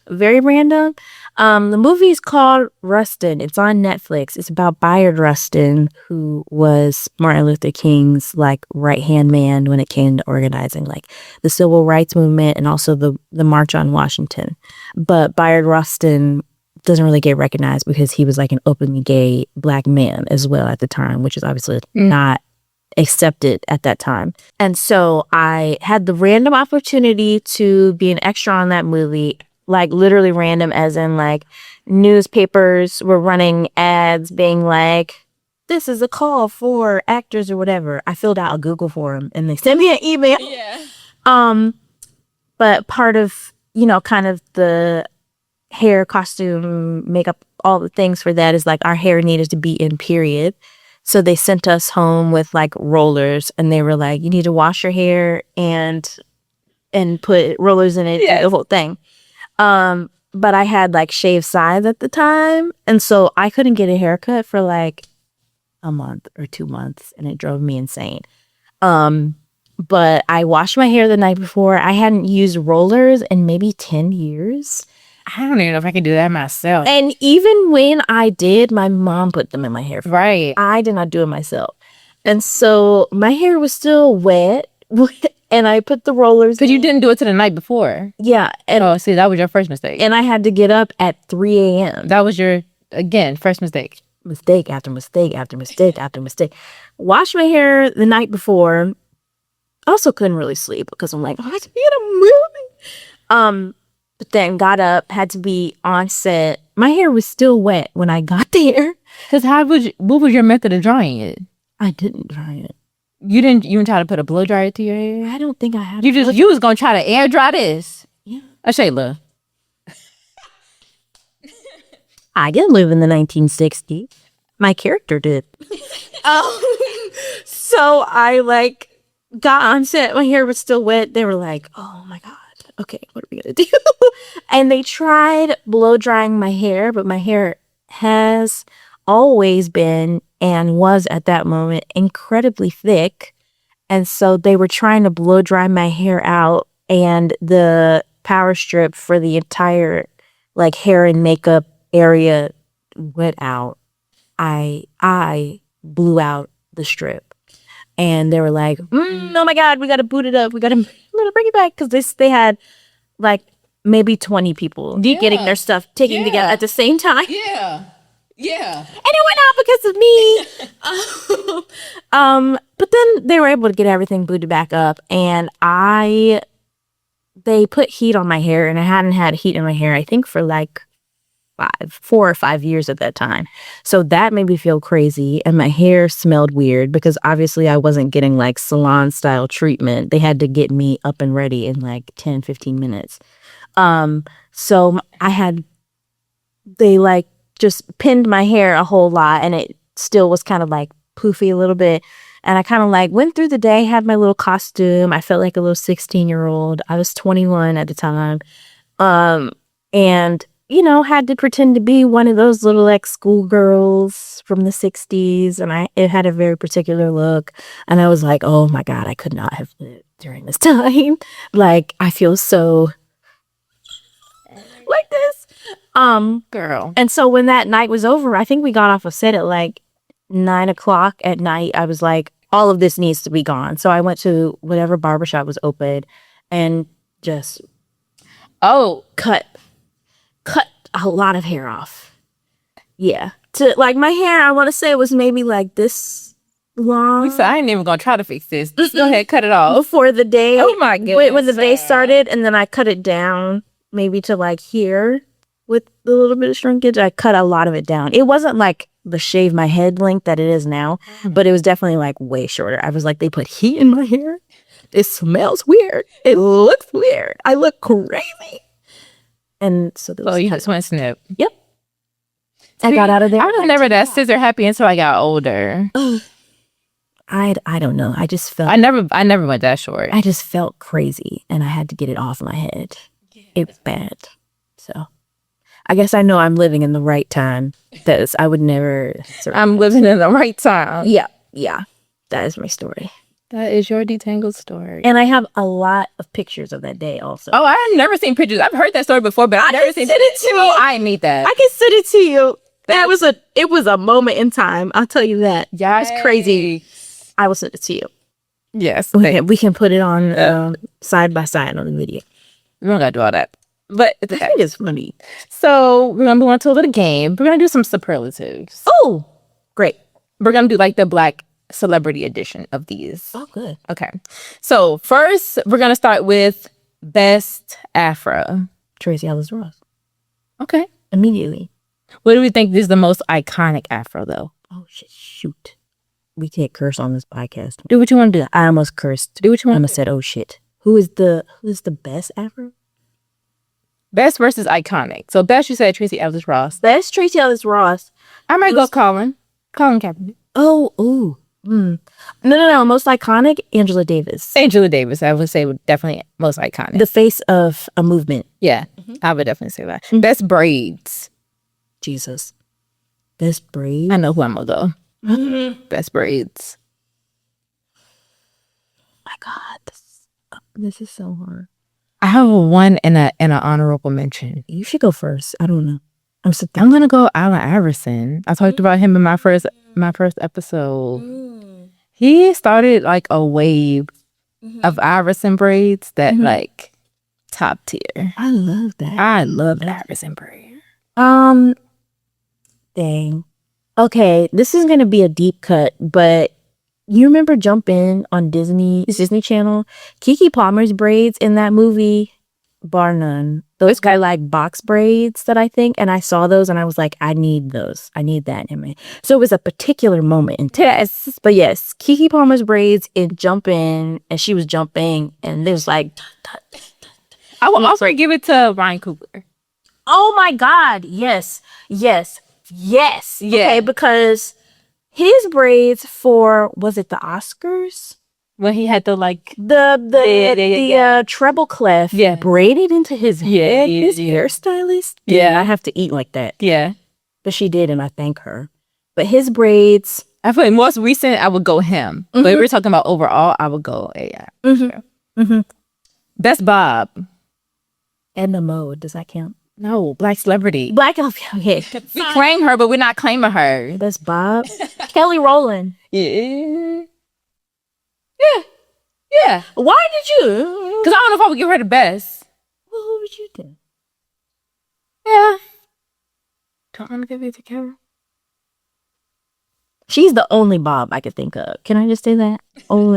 Very random. The movie is called Rustin. It's on Netflix. It's about Bayard Rustin, who was Martin Luther King's like right-hand man when it came to organizing like the civil rights movement and also the March on Washington. But Bayard Rustin doesn't really get recognized because he was like an openly gay black man as well at the time, which is obviously not accepted at that time. And so I had the random opportunity to be an extra on that movie. Like literally random, as in like newspapers were running ads being like, this is a call for actors or whatever. I filled out a Google form and they sent me an email. Yeah. But part of, kind of the hair, costume, makeup, all the things for that is like our hair needed to be in period. So they sent us home with like rollers and they were like, you need to wash your hair and put rollers in it, the whole thing. But I had like shaved sides at the time. And so I couldn't get a haircut for like a month or 2 months and it drove me insane. But I washed my hair the night before. I hadn't used rollers in maybe 10 years. I don't even know if I can do that myself. And even when I did, my mom put them in my hair. Right. I did not do it myself. And so my hair was still wet. And I put the rollers. But you didn't do it to the night before. Yeah. And see, that was your first mistake. And I had to get up at 3 a.m. That was your, again, first mistake. Mistake after mistake after mistake after mistake. Washed my hair the night before. Also couldn't really sleep because I'm like, oh, I have to be in a movie. But then got up, had to be on set. My hair was still wet when I got there. Because what was your method of drying it? I didn't dry it. You didn't try to put a blow dryer to your hair? I don't think I had. You was gonna try to air dry this. Yeah. Ashayla. I didn't live in the 1960s. My character did. So I like got on set. My hair was still wet. They were like, "Oh my god, okay, what are we gonna do?" And they tried blow drying my hair, but my hair has always been and was at that moment incredibly thick. And so they were trying to blow dry my hair out and the power strip for the entire like hair and makeup area went out. I blew out the strip and they were like, oh my God, we got to boot it up. We got to bring it back. Cause they had like maybe 20 people getting their stuff taken together at the same time. Yeah. And it went out because of me. But then they were able to get everything booted back up and they put heat on my hair and I hadn't had heat in my hair, I think for like 4 or 5 years at that time. So that made me feel crazy. And my hair smelled weird because obviously I wasn't getting like salon style treatment. They had to get me up and ready in like 10, 15 minutes. So they like just pinned my hair a whole lot and it still was kind of like poofy a little bit. And I kind of like went through the day, had my little costume. I felt like a little 16-year-old. I was 21 at the time. And, you know, had to pretend to be one of those little like schoolgirls from the 60s. And it had a very particular look. And I was like, oh my God, I could not have lived during this time. Like, I feel so like this. Girl. And so when that night was over, I think we got off of set at like 9 o'clock at night. I was like, all of this needs to be gone. So I went to whatever barbershop was open and just cut a lot of hair off. Yeah. To like my hair, I want to say it was maybe like this long. So I ain't even gonna try to fix this. Just go ahead, cut it off. Before the day. Oh my goodness. When the day started, and then I cut it down maybe to like here with the little bit of shrinkage. I cut a lot of it down. It wasn't like the shave my head length that it is now, but it was definitely like way shorter. I was like, they put heat in my hair. It smells weird. It looks weird. I look crazy. And so you just went snip. Yep. I got out of there. I was never that scissor happy until I got older. I don't know. I just felt I never went that short. I just felt crazy and I had to get it off my head. It was bad. So I guess I know I'm living in the right time because I would never. I'm living in the right time. Yeah. That is my story. That is your detangled story. And I have a lot of pictures of that day also. Oh, I've never seen pictures. I've heard that story before, but I've never seen send it to you. Oh, I need that. I can send it to you. It was a moment in time. I'll tell you that. Yeah, it's crazy. I will send it to you. Yes. We can put it on side by side on the video. We don't gotta do all that. But I think it's funny. So we're gonna move on to a little game. We're gonna do some superlatives. Oh, great. We're gonna do like the Black celebrity edition of these. Oh, good. Okay. So first, we're gonna start with best Afro. Tracy Ellis Ross. Okay. Immediately. What do we think is the most iconic Afro though? Oh shoot. We can't curse on this podcast. Do what you want to do. I almost cursed. Do what you want. I almost said, "Oh shit." Who is the best Afro? Best versus iconic. So best, you said Tracy Ellis Ross. Best Tracy Ellis Ross. I might go Colin Kaepernick. Oh. No. Most iconic, Angela Davis. Angela Davis, I would say, definitely most iconic. The face of a movement. Yeah, I would definitely say that. Best braids. Jesus. Best braids. I know who I'm gonna go. Best braids. My God, this is so hard. I have a one and an honorable mention. You should go first. I don't know. I'm gonna go Allen Iverson. I talked about him in my first episode. He started like a wave of Iverson braids that like top tier. I love that. I love Iverson braid. Dang. Okay, this is gonna be a deep cut, but you remember Jump In on Disney Channel? Keke Palmer's braids in that movie, bar none. Those guy like box braids that I think, and I saw those and I was like, I need those. I need that in me. So it was a particular moment in time. But yes, Keke Palmer's braids in Jump In, and she was jumping, and there's like. I will also give it to Ryan Coogler. Oh my God! Yes. Okay, because his braids for, was it the Oscars? When he had the like the treble clef braided into his head. His hairstylist. I have to eat like that. Yeah, but she did, and I thank her. But his braids. I feel like most recent, I would go him. But if we're talking about overall, I would go Best Bob. Edna Mode. Does that count? No, Black celebrity. Black. Okay. We claim her, but we're not claiming her. Best Bob. Kelly Rowland. Yeah. Why did you? Because I don't know if I would give her the best. Well, who would you do? Yeah. Don't want to give it to Karen. She's the only Bob I could think of. Can I just say that?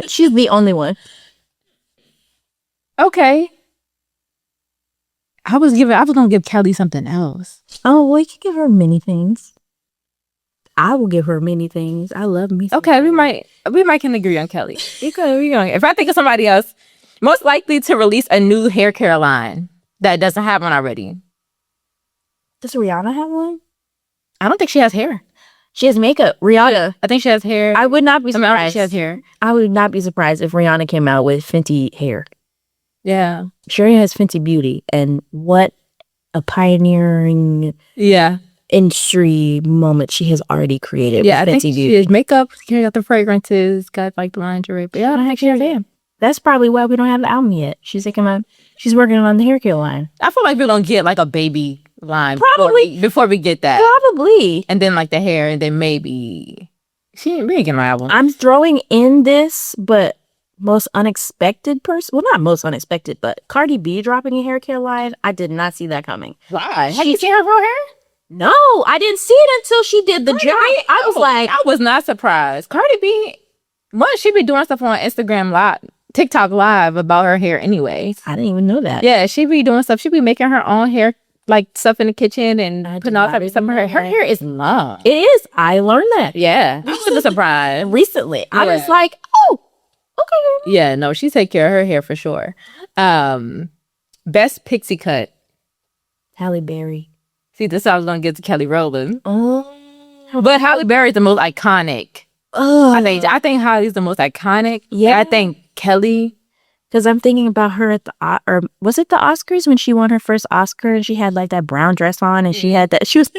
She's the only one. Okay. I was gonna give Kelly something else. Oh, well, you can give her many things. I will give her many things. I love me. Okay, we might can agree on Kelly. If I think of somebody else, most likely to release a new hair care line that doesn't have one already. Does Rihanna have one? I don't think she has hair. She has makeup. Rihanna. I think she has hair. I would not be I don't think surprised. she has hair. I would not be surprised if Rihanna came out with Fenty hair. Yeah. Sherry has Fenty Beauty, and what a pioneering industry moment she has already created. Yeah, I with think Fenty she Beauty. has makeup, she got the fragrances, got like the lingerie. But yeah, I don't think she has hair. That's probably why we don't have the album yet. She's working on the hair care line. I feel like we're gonna get like a baby line Probably. before we get that. Probably. And then like the hair, and then maybe we ain't getting an album. I'm throwing in this, but most unexpected person. Well, not most unexpected, but Cardi B dropping a hair care line. I did not see that coming. Why? Have you seen her grow hair? No, I didn't see it until she did the job. I was like, I was not surprised. Cardi B, she be doing stuff on Instagram Live, TikTok Live about her hair anyway. I didn't even know that. Yeah, she be doing stuff. She be making her own hair, like stuff in the kitchen and putting all types of stuff in her hair. Her hair is long. It is. I learned that. Yeah, I was surprised Recently. I was like, oh, okay. Yeah, no, she take care of her hair for sure. Best pixie cut. Halle Berry. See, this I was gonna get to Kelly Rowland. Oh, But Halle Berry is the most iconic. I think Holly's the most iconic. Yeah. I think Kelly. because I'm thinking about her at or was it the Oscars when she won her first Oscar and she had like that brown dress on and she had that, she was.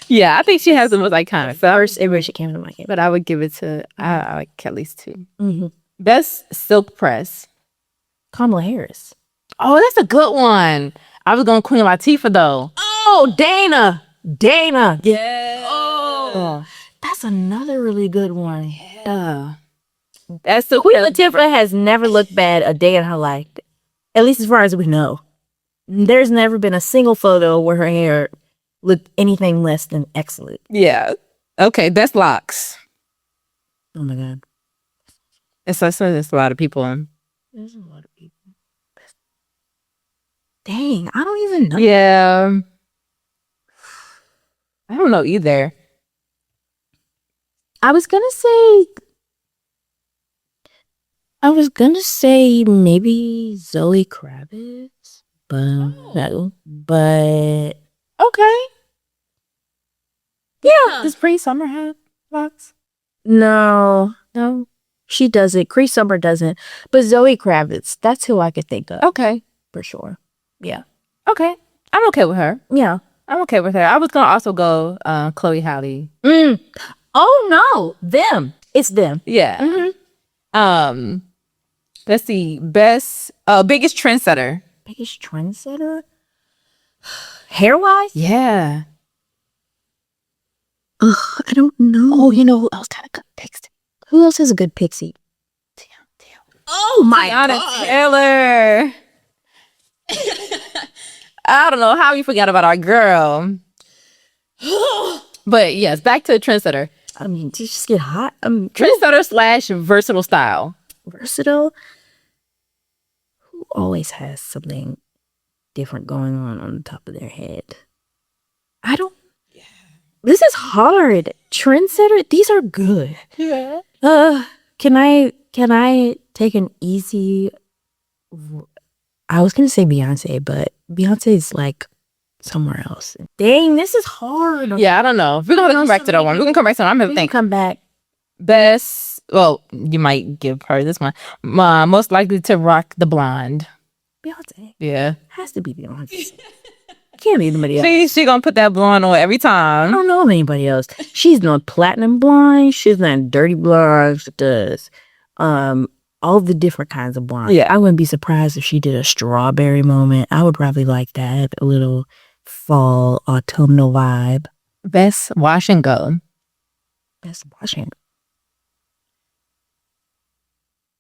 Yeah, I think she has the most iconic. First image she came into my head. But I would give it to I like Kelly's too. Mm-hmm. Best silk press. Kamala Harris. Oh, that's a good one. I was going Queen Latifah though. Oh, Dana. Yeah. Oh, that's another really good one. Yeah. That's so Queen Latifah has never looked bad a day in her life, at least as far as we know. There's never been a single photo where her hair looked anything less than excellent. Yeah. Okay, best locks. Oh my God. There's a lot of people in. There's a lot of people. Dang, I don't even know. Yeah. I don't know either. I was gonna say maybe Zoe Kravitz, but Okay. yeah, Does pre-summer have locks? no, she doesn't. Cree Summer doesn't, but Zoe Kravitz, that's who I could think of Okay. for sure. Yeah, Okay. I'm okay with her. yeah. I'm okay with her. I was gonna also go Chloe Halle. Oh no, them. It's them. Yeah. Mm-hmm. Let's see. Biggest trendsetter. Biggest trendsetter, hair wise. Yeah. Ugh, I don't know. Oh, you know who else kind of good pixie? Who else is a good pixie? Oh my Tiana God. Taylor. I don't know how you forgot about our girl. But yes, back to the trendsetter. I mean, did you just get hot? Trendsetter / versatile style. Versatile. Who always has something different going on the top of their head? I don't. Yeah. This is hard. Trendsetter. These are good. Yeah. Can I take an easy? I was gonna say Beyonce, but Beyonce is like somewhere else. Dang, this is hard. Yeah, I don't know. We're gonna come back to that one. We're gonna come back to that. I'm gonna think. Come back. Best. Well, you might give her this one. Most likely to rock the blonde. Beyonce Yeah. has to be Beyonce. Can't be anybody else. She gonna put that blonde on every I time. don't know of anybody else. She's not platinum blonde. She's not dirty blonde. She does all the different kinds of blonde. Yeah. I wouldn't be surprised if she did a strawberry moment. I would probably like that. A little fall autumnal vibe. Best wash and go. Best washing.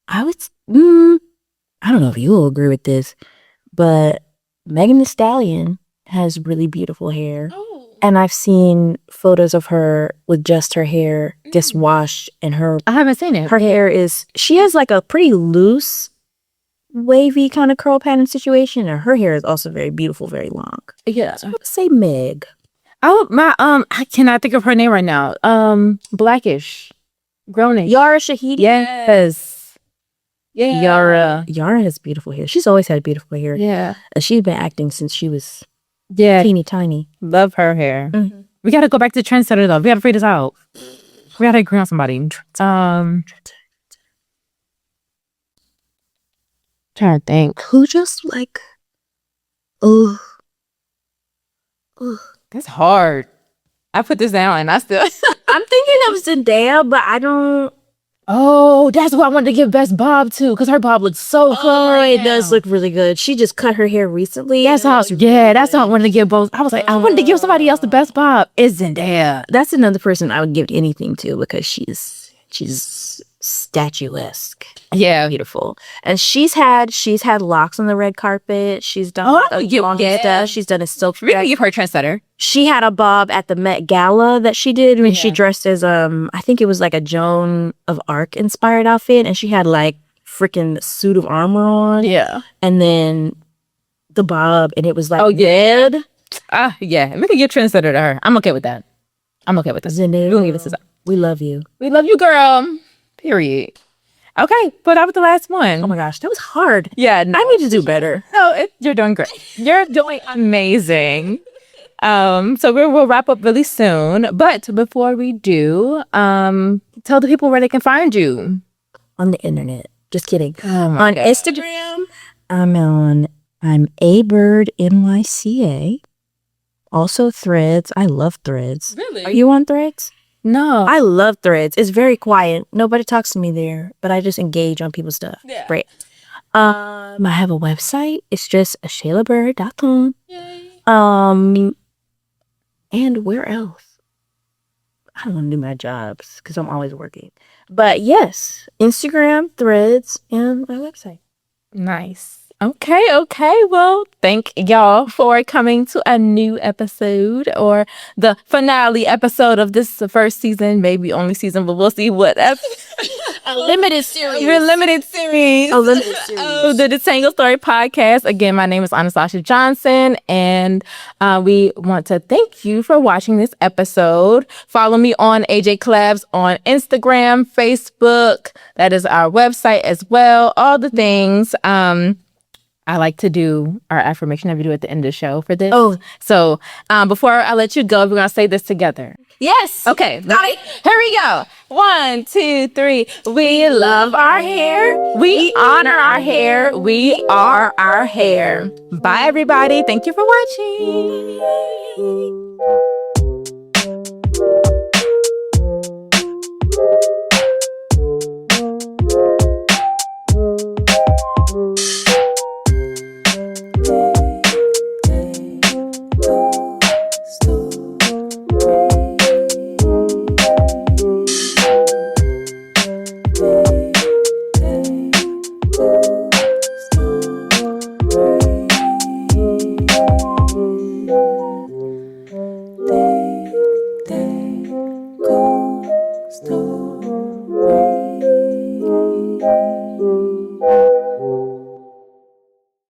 I would. I don't know if you will agree with this, but Megan Thee Stallion has really beautiful hair. And I've seen photos of her with just her hair, just washed, and I haven't seen it. her hair is, she has like a pretty loose wavy kind of curl pattern situation, and her hair is also very beautiful, very long. Yeah. I would say Meg. Oh, I cannot think of her name right now. Blackish. Grownish. Yara Shahidi. Yes. Yeah. Yara has beautiful hair. She's always had beautiful hair. Yeah. She's been acting since she was Yeah. teeny tiny. Love her hair. Mm-hmm. We got to go back to trendsetter though. We got to figure this out. We got to agree on somebody. Trying to think. Who just like, ugh. That's hard. I put this down and I still. I'm thinking of Zendaya, but I don't. Oh, that's what I wanted to give best bob to because her bob looks so good. Oh, it does look really good. She just cut her hair recently. That's how. That's how I wanted to give both. I was like, I wanted to give somebody else the best bob. It's Zendaya. That's another person I would give anything to because she's statuesque. Yeah, Beautiful. And she's had locks on the red carpet. She's done long stuff. She's done a silk. We can give her trendsetter. She had a bob at the Met Gala that she did when she dressed as I think it was like a Joan of Arc inspired outfit, and she had like freaking suit of armor on. Yeah. And then the bob, and it was like red. Yeah. We can give trendsetter to her. I'm okay with that. Zendaya, We're gonna give this a we love you. We love you, girl. Period. Okay, but that was the last one. Oh my gosh, that was hard. Yeah, no. I need to do better. No, you're doing great. You're doing amazing. So we'll wrap up really soon. But before we do, tell the people where they can find you. On the internet. Just kidding. On Instagram, I'm Abyrd NYCA. Also Threads. I love Threads. Really? Are you on Threads? No. I love Threads. It's very quiet. Nobody talks to me there, but I just engage on people's stuff. Yeah. Great. I have a website. It's just ashaylabyrd.com. And where else? I don't want to do my jobs because I'm always working. But yes, Instagram, Threads, and my website. Nice. Okay. Well, thank y'all for coming to a new episode or the finale episode of this first season, maybe only season, but we'll see what A limited series. Your limited series. A limited series. Of the Detangled Story podcast. Again, my name is Anastasia Johnson, and we want to thank you for watching this episode. Follow me on AJ Collabs on Instagram, Facebook. That is our website as well. All the things. I like to do our affirmation that we do at the end of the show for this. Oh. So before I let you go, we're going to say this together. Yes. Okay. Here we go. 1, 2, 3. We love our hair. We honor our hair. We are our hair. Bye, everybody. Thank you for watching. Story.